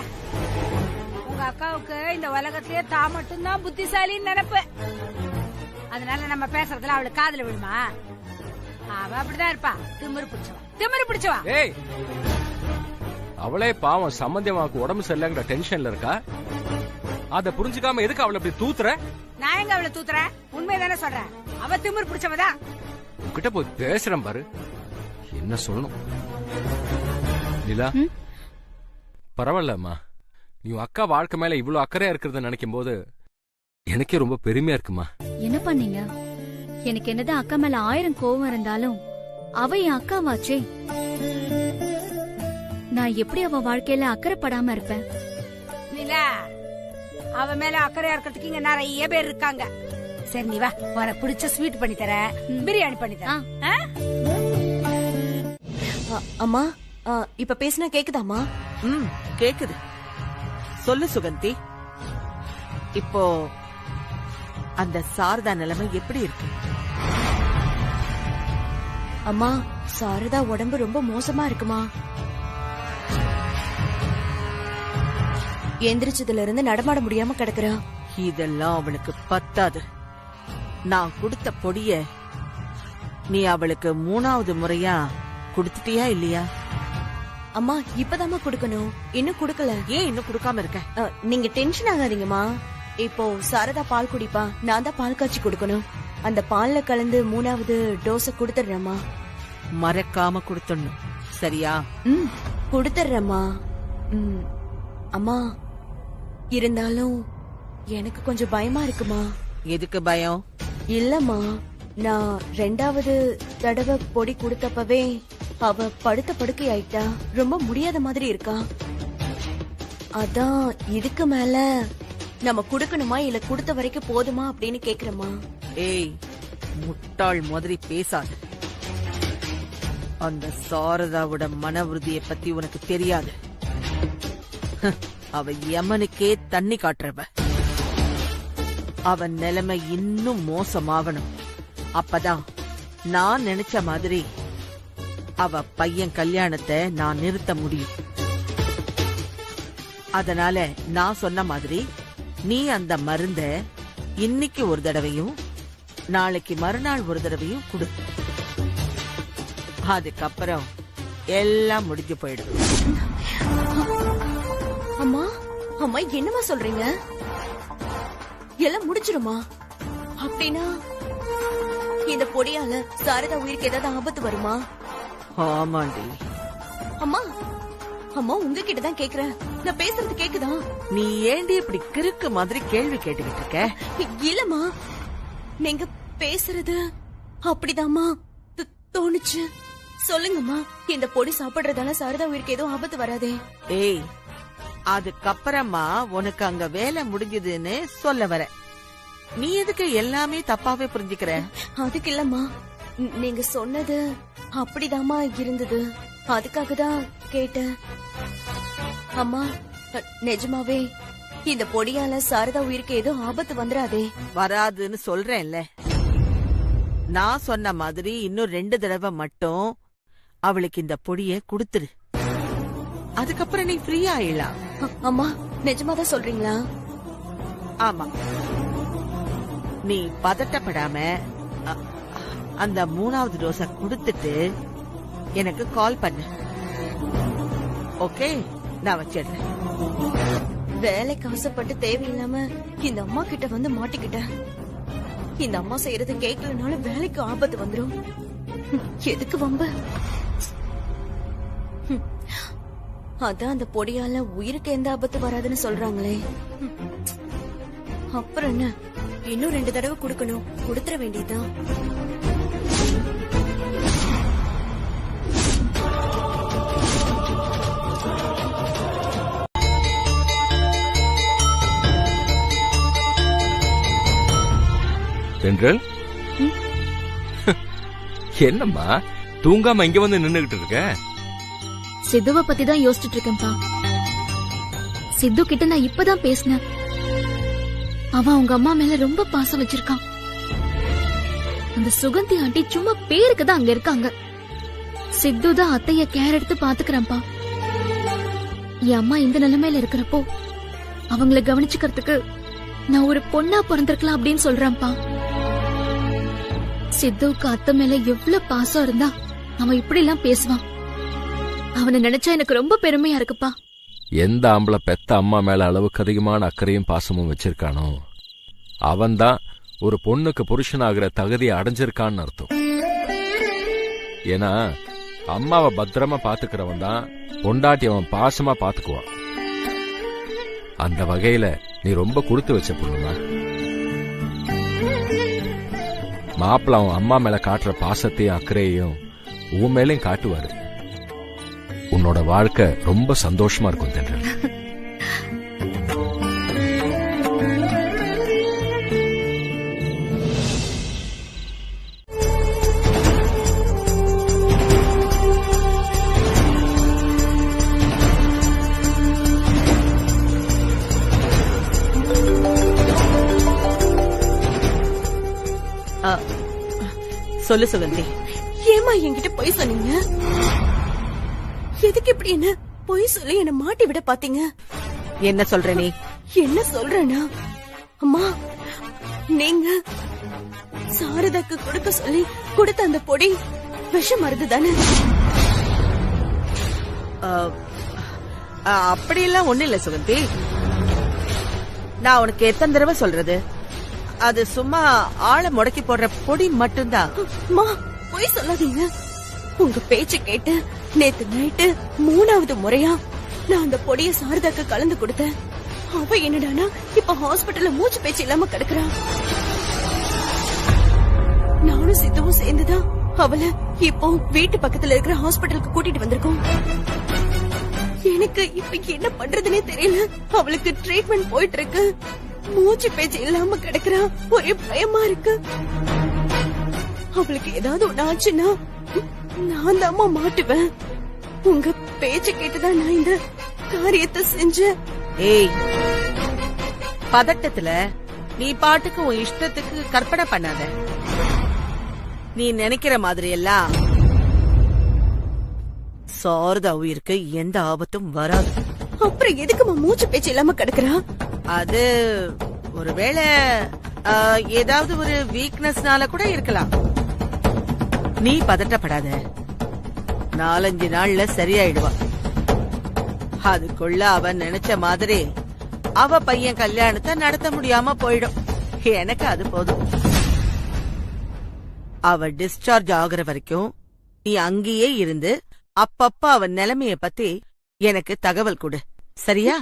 உங்க அக்காவுக்கு இந்த உலகத்தையே தான் மட்டும்தான் புத்திசாலின்னு நினைப்பு. அதனால நம்ம பேசுறதுல அவளுக்கு காதுல விடுமா? அவ அப்படிதான் இருப்பா, திமிரு பிடிச்சவா. ஏய், அவளே பாவம் சம்பந்தியமாக்கு உடம்பு சரியில்லைங்கிற டென்ஷன்ல இருக்கா. அத புரிஞ்சுக்காம எதுக்கு அவளை அப்படி தூத்துற? நான் எங்க அவளை தூத்துறேன்? உண்மைதானே சொல்றேன். அவ திமிரு பிடிச்சவதான். உன்கிட்ட போய் பேசுறேன் பாரு, என்ன சொல்லணும். நிலா, பரவாயில்லம்மா. நீ உன் அக்கா வாழ்க்கை மேல இவ்வளவு அக்கறையா இருக்கிறத நினைக்கும் போது எனக்கே ரொம்ப பெருமையா இருக்குமா. என்ன பண்ணீங்க? எனக்கு என்னதான் அக்கா மேல 1000 கோவம் இருந்தாலும் அவ என் அக்காவாச்சே. நான் எப்படி அவ வாழ்க்கையில அக்கறைப்படாம இருப்பேன்? நிலா, அவ மேல அக்கறையா இருக்கிறதுக்கு இங்க நிறைய பேர் இருக்காங்க. சரி நீ வா, உனக்கு பிடிச்ச ஸ்வீட் பண்ணி தர, பிரியாணி பண்ணி தர. அம்மா, இப்ப பேசினா கேக்குதாமா? கேக்குது. சொல்லு சுகந்தி. இப்போ அந்த சாரதா நிலைமை எப்படி இருக்கு? அம்மா, சாரதா உடம்பு ரொம்ப மோசமா இருக்குமா. எந்திரிச்சதுல இருந்து நடமாட முடியாம கிடக்குறா. இதெல்லாம் அவளுக்கு பத்தாது. நான் கொடுத்த பொடிய நீ அவளுக்கு 3வது முறையா கொடுத்துட்டியா இல்லையா? அம்மா, இப்பதாம்மா குடுக்கணும். இன்னும் குடுக்கல. ஏன் இன்னும் குடுக்காம இருக்க? நீங்க டென்ஷன் ஆகாதீங்கம்மா. இப்போ சாரதா பால் குடிப்பா, நான் தான் பால் காய்ச்சி கொடுக்கணும். அந்த பால்ல கலந்து 3வது டோஸ குடுத்துடுறேம்மா. மறக்காம குடுத்துடணும், சரியா? குடுத்துடுறேம்மா. அம்மா, இருந்தாலும் எனக்கு கொஞ்சம் பயமா இருக்குமா. எதுக்கு பயம்? இல்லம்மா, நான் 2வது தடவை பொடி கொடுத்தப்பவே அவ படுத்த படுக்கை ஆயிட்டா. ரொம்ப முடியாத மாதிரி இருக்கா. அதான் இதுக்கு மேல நம்ம குடுக்கணுமா இல்ல கொடுத்த வரைக்கும் போதுமா அப்படின்னு கேக்குறமா. ஏய், முட்டாள் மாதிரி பேசாது. அந்த சாரதாவோட மன உறுதியை பத்தி உனக்கு தெரியாது. அவ யமனுக்கே தண்ணி காட்டுறவ. அவன் நிலைமை இன்னும் மோசமாகணும். அப்பதான் நான் நினைச்ச மாதிரி அவ பையன் கல்யாணத்தை நான் நிறுத்த முடியும். அதனால நான் சொன்ன மாதிரி நீ அந்த மருந்த இன்னைக்கு ஒரு தடவையும் நாளைக்கு மறுநாள் ஒரு தடவையும் குடு. அதுக்கப்புறம் எல்லாம் முடிஞ்சு போயிடும். அம்மா, அம்மா என்னமா சொல்றீங்க? எல்லாம் முடிச்சிருமா? அப்படின்னா இந்த பொடியால சாரதா உயிருக்கு ஏதாவது ஆபத்து வருமா? ஆமாண்டி. அம்மா, அம்மா உங்ககிட்ட தான் கேக்குறேன். நான் பேசுறது கேக்குதா? நீ ஏண்டி இப்படி கிறுக்கு மாதிரி கேள்வி கேட்டுக்கிட்டு இருக்க? இல்லம்மா, நீங்க பேசுறது அப்படிதாம்மா தோணுச்சு. சொல்லுங்கம்மா, இந்த பொடி சாப்பிடுறதால சாரதா உயிருக்கு எதுவும் ஆபத்து வராதே. ஏய், அதுக்கப்புறமா உனக்கு அங்க வேலை முடிஞ்சதுன்னு சொல்ல வர. நீ எதுக்கு எல்லாமே தப்பாவே புரிஞ்சுக்கிற? அதுக்கு இல்லம்மா, நீங்க சொன்னது அப்படிதாம்மா இருந்தது. அதுக்காக தான் கேட்டேன். அம்மா, நிஜமாவே இந்த பொடியால சாரதா உயிருக்கு எதுவும் ஆபத்து வந்துடாதே? வராதுன்னு சொல்றேன்ல. நான் சொன்ன மாதிரி இன்னும் 2 தடவை மட்டும் அவளுக்கு இந்த பொடிய குடுத்துரு. அதுக்கப்புறம் நீ ஃப்ரீயா ஆயிடலாம். அம்மா, நிஜமாதான் சொல்றீங்களா? ஆமா. நீ பதட்டப்படாம அந்த 3வது டோஸ குடுத்துட்டு எனக்கு கால் பண்ணு. ஓகே, நான் வச்சிடுறேன். வேலைக்கு ஆசைப்பட்டு தேவையில்லாம இந்த அம்மா கிட்ட வந்து மாட்டிக்கிட்டேன். இந்த அம்மா செய்யறது கேட்கலனாலும் வேலைக்கு ஆபத்து வந்துரும். எதுக்கு வம்பு? அதான் அந்த பொடியால உயிருக்கு எந்த ஆபத்து வராதுன்னு சொல்றாங்களே. அப்புறம் என்ன, இன்னும் 2 தடவை குடுக்கணும். கொடுத்துற வேண்டியதுதான். தென்றல், என்னம்மா தூங்காம இங்க வந்து நின்னுகிட்டு இருக்க? சித்துவ பத்தி தான் யோசிச்சுட்டு இருக்கேன்பா. சித்து கிட்ட நான் இப்பதான் பேசினேன். அவன் அவங்க அம்மா மேல ரொம்ப பாசம் வச்சிருக்கான். அந்த சுகந்தி ஆண்டி சும்மா பேருக்கு தான் அங்க இருக்காங்க. சித்து தான் அத்தைய கேர் எடுத்து பாத்துக்கிறேன்ப்பா. என் அம்மா இந்த நிலைமையில இருக்கிறப்போ அவங்கள கவனிச்சுக்கிறதுக்கு நான் ஒரு பொண்ணா பிறந்திருக்கலாம் அப்படின்னு சொல்றான்ப்பா. சித்துவுக்கு அத்தை மேல எவ்வளவு பாசம் இருந்தா அவன் இப்படி எல்லாம் பேசுவான். அவனை நினைச்சா எனக்கு ரொம்ப பெருமையா இருக்குப்பா. எந்த ஆம்பளை பெத்த அம்மா மேல அளவுக்கு அதிகமான அக்கறையும் பாசமும் வச்சிருக்கானோ அவன்தான் ஒரு பொண்ணுக்கு புருஷனாகிற தகுதியை அடைஞ்சிருக்கான்னு அர்த்தம். ஏன்னா அம்மாவை பத்திரமா பாத்துக்கிறவன் தான் பொண்டாட்டி அவன் பாசமா பாத்துக்குவான். அந்த வகையில நீ ரொம்ப கொடுத்து வச்ச பொண்ணுமா. மாப்பிள்ள அவன் அம்மா மேல காட்டுற பாசத்தையும் அக்கறையையும் உன் மேலையும் காட்டுவாரு. உன்னோட வாழ்க்கை ரொம்ப சந்தோஷமா இருக்கும் தென்றல். சொல்லு சுகந்தி. ஏமா என்கிட்ட பொய் சொன்னீங்க? எதுக்கு இப்படி என்ன பொய் சொல்லி என்ன மாட்டி விட பாத்தீங்க? என்ன சொல்ற நீ? என்ன சொல்றேனா, அம்மா நீங்க சாரதாக்கு கொடுக்க சொல்லி கொடுத்த அந்த பொடி விஷ மருந்து தானே? அப்படியெல்லாம் ஒண்ணு இல்ல சுகந்தி. நான் உனக்கு எத்தனை தடவை சொல்றது, அது சும்மா ஆளை முடக்கி போடுற பொடி மட்டும்தான். அம்மா பொய் சொல்லாதீங்க. உங்க பேச்சு கேட்டு நேத்து நைட்டு 3வது முறையா நான் அந்த பொடிய சாரதாக்கு கலந்து கொடுத்தேன். அவ என்னடானா இப்ப ஹாஸ்பிட்டல்ல மூச்சு பேச்சு இல்லாம கிடக்குறா. நானும் சித்துவும் சேர்ந்துதான் அவளை இப்போ வீட்டு பக்கத்துல இருக்கிற ஹாஸ்பிட்டலுக்கு கூட்டிட்டு வந்திருக்கோம். எனக்கு இப்ப என்ன பண்றதுன்னே தெரியல. அவளுக்கு ட்ரீட்மெண்ட் போயிட்டு இருக்கு. மூச்சு பேச்சு இல்லாம கிடக்குறா. ஒரே பயமா இருக்கு. அவளுக்கு ஏதாவது ஒண்ணு ஆச்சுன்னா நான் தான் மாட்டுவேன். உங்க பேச்சு கேட்டுதான் நான் இந்த காரியத்தை செஞ்சேன். ஏய், பதட்டத்துல நீ பாட்டுக்கு உன் இஷ்டத்துக்கு கற்பனை பண்ணாத. நீ நினைக்கிற மாதிரி எல்லாம் சாரதா உயிருக்கு எந்த ஆபத்தும் வராது. அப்புறம் எதுக்குமா மூச்சு பேச்சு இல்லாம கிடக்குறா? அது ஒருவேளை ஏதாவது ஒரு வீக்னஸ்னால கூட இருக்கலாம். நீ பதட்டப்படாத. 4-5 நாள்ல சரியாயிடுவா. அதுக்குள்ள அவ நினைச்ச மாதிரி அவ பையன் கல்யாணத்தை நடத்த முடியாம போயிடும். எனக்கு அது போதும். அவ டிஸ்சார்ஜ் ஆகுற வரைக்கும் நீ அங்கேயே இருந்து அப்பப்ப அவ நிலைமைய பத்தி எனக்கு தகவல் கொடு, சரியா?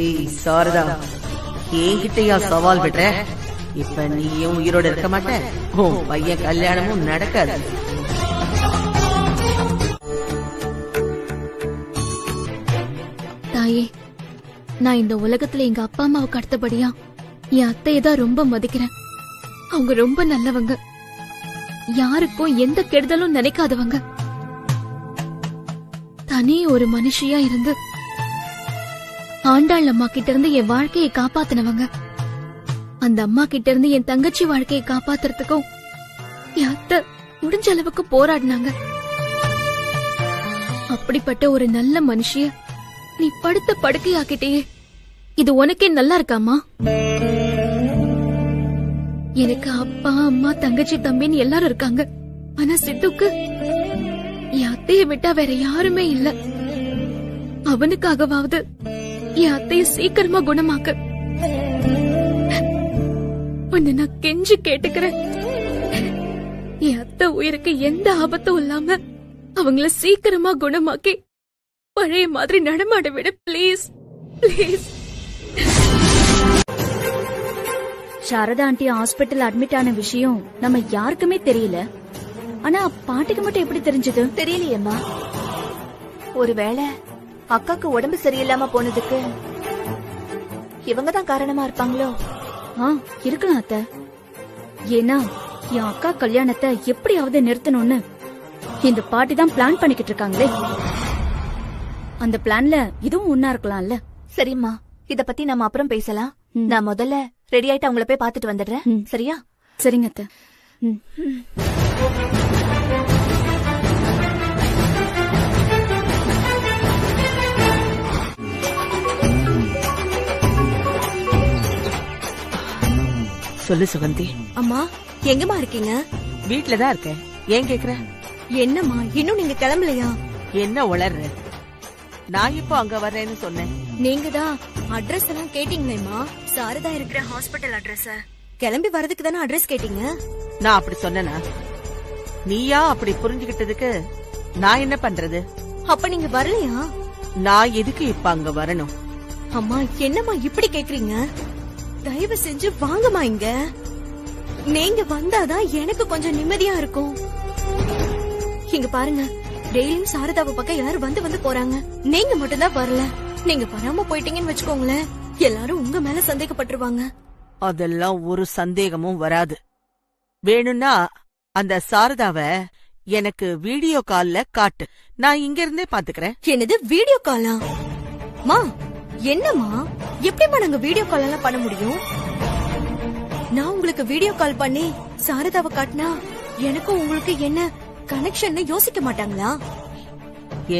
ஏய் சாரதா, என்கிட்டயா சவால் விடுற? இப்ப நீயும் உயிரோட இருக்க மாட்ட, உன் பையன் கல்யாணமும் நடக்காது. தாயே, நான் இந்த உலகத்துல எங்க அப்பா அம்மாவுக்கு அடுத்தபடியா என் அத்தையை தான் ரொம்ப மதிக்கிறேன். அவங்க ரொம்ப நல்லவங்க. யாருக்கும் எந்த கெடுதலும் நினைக்காதவங்க. தனி ஒரு மனுஷியா இருந்து ஆண்டாள் அம்மா கிட்ட இருந்து என் வாழ்க்கையை காப்பாத்தினவங்க. அந்த அம்மா கிட்ட இருந்து என் தங்கச்சி வாழ்க்கையை காப்பாத்துறதுக்கும் என் அத்தை முடிஞ்ச அளவுக்கு போராடினாங்க. அப்படிப்பட்ட ஒரு நல்ல மனுஷிய நீ படுத்த படுக்கையாக்கிட்டே. இது உனக்கே நல்லா இருக்காமா? எனக்கு அப்பா அம்மா தங்கச்சி தம்பின்னு எல்லாரும் இருக்காங்க. ஆனா சித்துக்கு என் அத்தைய விட்டா வேற யாருமே இல்ல. அவனுக்காகவாவது என் அத்தைய சீக்கிரமா குணமாக்கு. உன்னை நான் கெஞ்சி கேட்டுக்கிறேன். என் அத்தை உயிருக்கு எந்த ஆபத்தும் இல்லாம அவங்கள சீக்கிரமா குணமாக்கி பழைய மாதிரி நடமாட விட please, please. Sarada aunty hospital admit ஆன விஷயம் நம்ம யாருக்குமே தெரியல. ஆனா பாட்டிக்கு மட்டும் எப்படி தெரிஞ்சது? தெரியலையேம்மா. ஒருவேளை அக்காக்கு உடம்பு சரியில்லாம போனதுக்கு இவங்க தான் காரணமா இருப்பாங்களோ? இருக்கலாம் அத்தை. ஏன்னா என் அக்கா கல்யாணத்தை எப்படியாவது நிறுத்தணும்னு இந்த பாட்டி தான் பிளான் பண்ணிக்கிட்டு இருக்காங்களே. அந்த பிளான்ல இதுவும் ஒன்னா இருக்கலாம்ல. சரிம்மா, இத பத்தி நம்ம அப்புறம் பேசலாம். நான் முதல்ல ரெடி ஆயிட்டு அவங்கள போய் பாத்துட்டு வந்துடுறேன். சரியா? சரிங்க அத்தை. சொல்லு சுகந்தி. அம்மா எங்கம்மா இருக்கீங்க? வீட்லதான் இருக்கேன். ஏன் கேக்குற? என்னம்மா இன்னும் நீங்க கிளம்பலையா? என்ன உளர்ற? நான் இப்போ அங்க வர்றேன்னு சொன்னேன். நீங்க தான் அட்ரஸ் எல்லாம் கேட்டீங்களேம்மா. சாரதா இருக்கிற ஹாஸ்பிட்டல் அட்ரஸ். கிளம்பி வரதுக்கு தானே அட்ரஸ் கேட்டீங்க. நான் அப்படி சொன்னேனா? நீயா அப்படி புரிஞ்சுகிட்டதுக்கு நான் என்ன பண்றது? அப்ப நீங்க வரலையா? நான் எதுக்கு இப்ப அங்க வரணும்? அம்மா என்னம்மா இப்படி கேக்குறீங்க? தயவு செஞ்சு வாங்கம்மா இங்க. நீங்க வந்தாதான் எனக்கு கொஞ்சம் நிம்மதியா இருக்கும். இங்க பாருங்க, டெய்லியும் சாரதாவை பக்கம் எல்லாரும் வந்து போறாங்க. நீங்க மட்டும்தான் வரல. நீங்க வராம போயிட்டீங்கன்னு வச்சுக்கோங்களேன், எல்லாரும் உங்க மேல சந்தேகப்பட்டுருவாங்க. அதெல்லாம் ஒரு சந்தேகமும் வராது. வேணும்னா அந்த சாரதாவ எனக்கு வீடியோ கால்ல காட்டு. நான் இங்க இருந்தே பாத்துக்கிறேன். என்னது வீடியோ காலா? மா என்னம்மா, எப்படிமா நாங்க வீடியோ கால் எல்லாம் பண்ண முடியும்? நான் உங்களுக்கு வீடியோ கால் பண்ணி சாரதாவை காட்டினா எனக்கும் உங்களுக்கு என்ன கனெக்ஷன் யோசிக்க மாட்டாங்களா?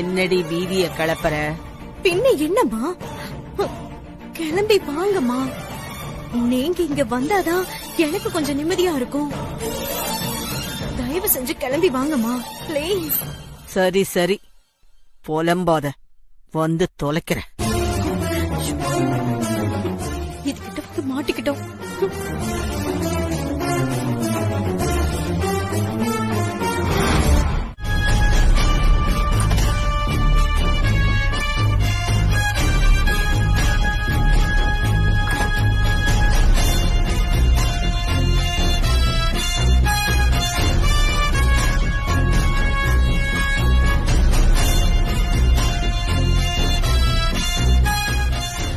என்னடி வீதிய கலப்பற? பின்ன என்னம்மா, கிளம்பி வாங்கம்மா. நீங்க இங்க வந்தாதான் எனக்கு கொஞ்சம் நிம்மதியா இருக்கும். தயவு செஞ்சு கிளம்பி வாங்கம்மா ப்ளீஸ். சரி சரி, புலம்பாத, வந்து தொலைக்கிறேன். இதுகிட்ட வந்து மாட்டிக்கிட்டோம்.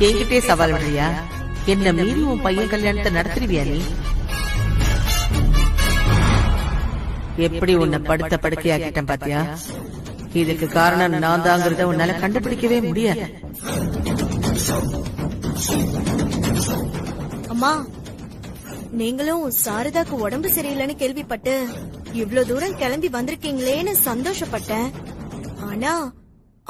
என்கிட்டே சவால் விடுறியா? என்ன மீறி உன் பையன் கல்யாணத்தை நடத்துறியா நீ? எப்படி உன்னை படுத்த படுக்கையாக்கிட்டேன் பாத்தியா? இதுக்கு காரணம் நான் தாங்கிறத உன்னால கண்டுபிடிக்கவே முடியாது. அம்மா, நீங்களும் சாரதாக்கு உடம்பு சரியில்லைன்னு கேள்விப்பட்டு இவ்ளோ தூரம் கிளம்பி வந்திருக்கீங்களேன்னு சந்தோஷப்பட்டேன். ஆனா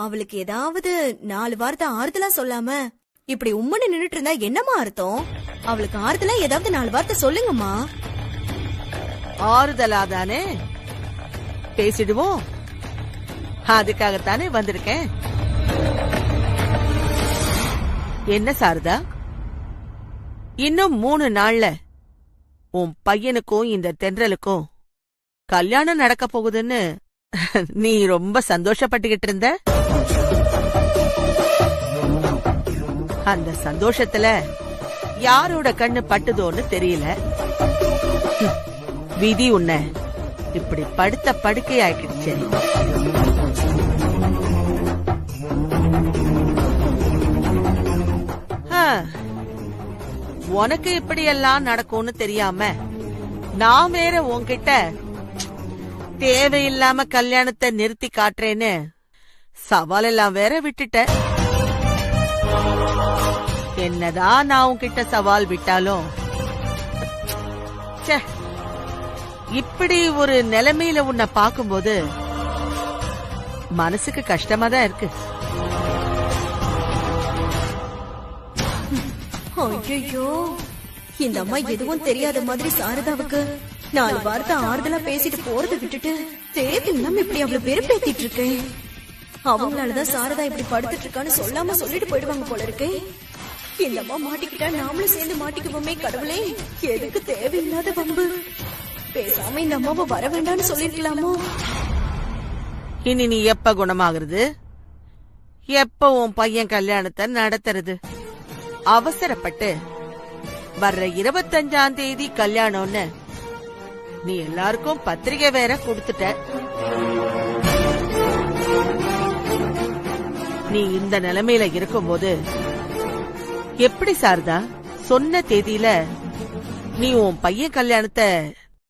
அவளுக்கு ஏதாவது 4 வார்த்தை ஆறுதலா சொல்லாம இப்படி உம்மன்னு நின்னுட்டு இருந்தா என்னமா அர்த்தம்? அவளுக்கு ஆறுதலா ஏதாவது 4 வார்த்தை சொல்லுங்கம்மா. ஆறுதலாதானே பேசிடுவோம். அதுக்காகத்தானே வந்திருக்கேன். என்ன சாரதா, இன்னும் 3 நாள்ல உன் பையனுக்கும் இந்த தென்றலுக்கும் கல்யாணம் நடக்க போகுதுன்னு நீ ரொம்ப சந்தோஷப்பட்டுகிட்டு இருந்த. அந்த சந்தோஷத்துல யாரோட கண்ணு பட்டுதோன்னு தெரியல. விதி உன்னை இப்படி படுத்த படுக்கையாக்கிடுச்சு. உனக்கு இப்படி எல்லாம் நடக்கும்னு தெரியாம நான் வேற உன்கிட்ட தேவையில்லாம கல்யாணத்தை நிறுத்தி காட்டுறேன்னு சவால் எல்லாம் வேற விட்டுட்ட. என்னதான் நான் உன்கிட்ட சவால் விட்டாலும் இப்படி ஒரு நிலைமையில உன்னை பாக்கும்போது மனசுக்கு கஷ்டமா தான் இருக்கு. ஐயோ, இந்த அம்மா எதுவும் தெரியாத மாதிரி சாரதாவுக்கு 4 வார்த்தை ஆறுதலா பேசிட்டு போறதை விட்டுட்டு தேவையில்லாம இப்படி அவ்வளவு வெறுப்பேத்திட்டு இருக்கேன். அவங்களாலதான் சாரதா இப்படி படுத்துட்டு இருக்கான்னு சொல்லாம சொல்லிட்டு போயிடுவாங்க போல இருக்கு. இந்த அம்மா மாட்டிக்கிட்டா நாமளும் சேர்ந்து மாட்டிக்குவோமே கடவுளே. எதுக்கு தேவையில்லாத வம்பு? பேசாம இந்த அம்மாவை வர வேண்டாம்னு சொல்லிருக்கலாமோ? இனி நீ எப்ப குணமாகிறது? எப்ப உன் பையன் கல்யாணத்தை நடத்துறது? அவசரப்பட்டு வர்ற 25ஆம் தேதி கல்யாணம்னு நீ எல்லாருக்கும் பத்திரிகை வேற கொடுத்துட்ட. நீ இந்த நிலைமையில இருக்கும்போது எப்படி சாரதா சொன்ன தேதியில நீ உன் பையன் கல்யாணத்தை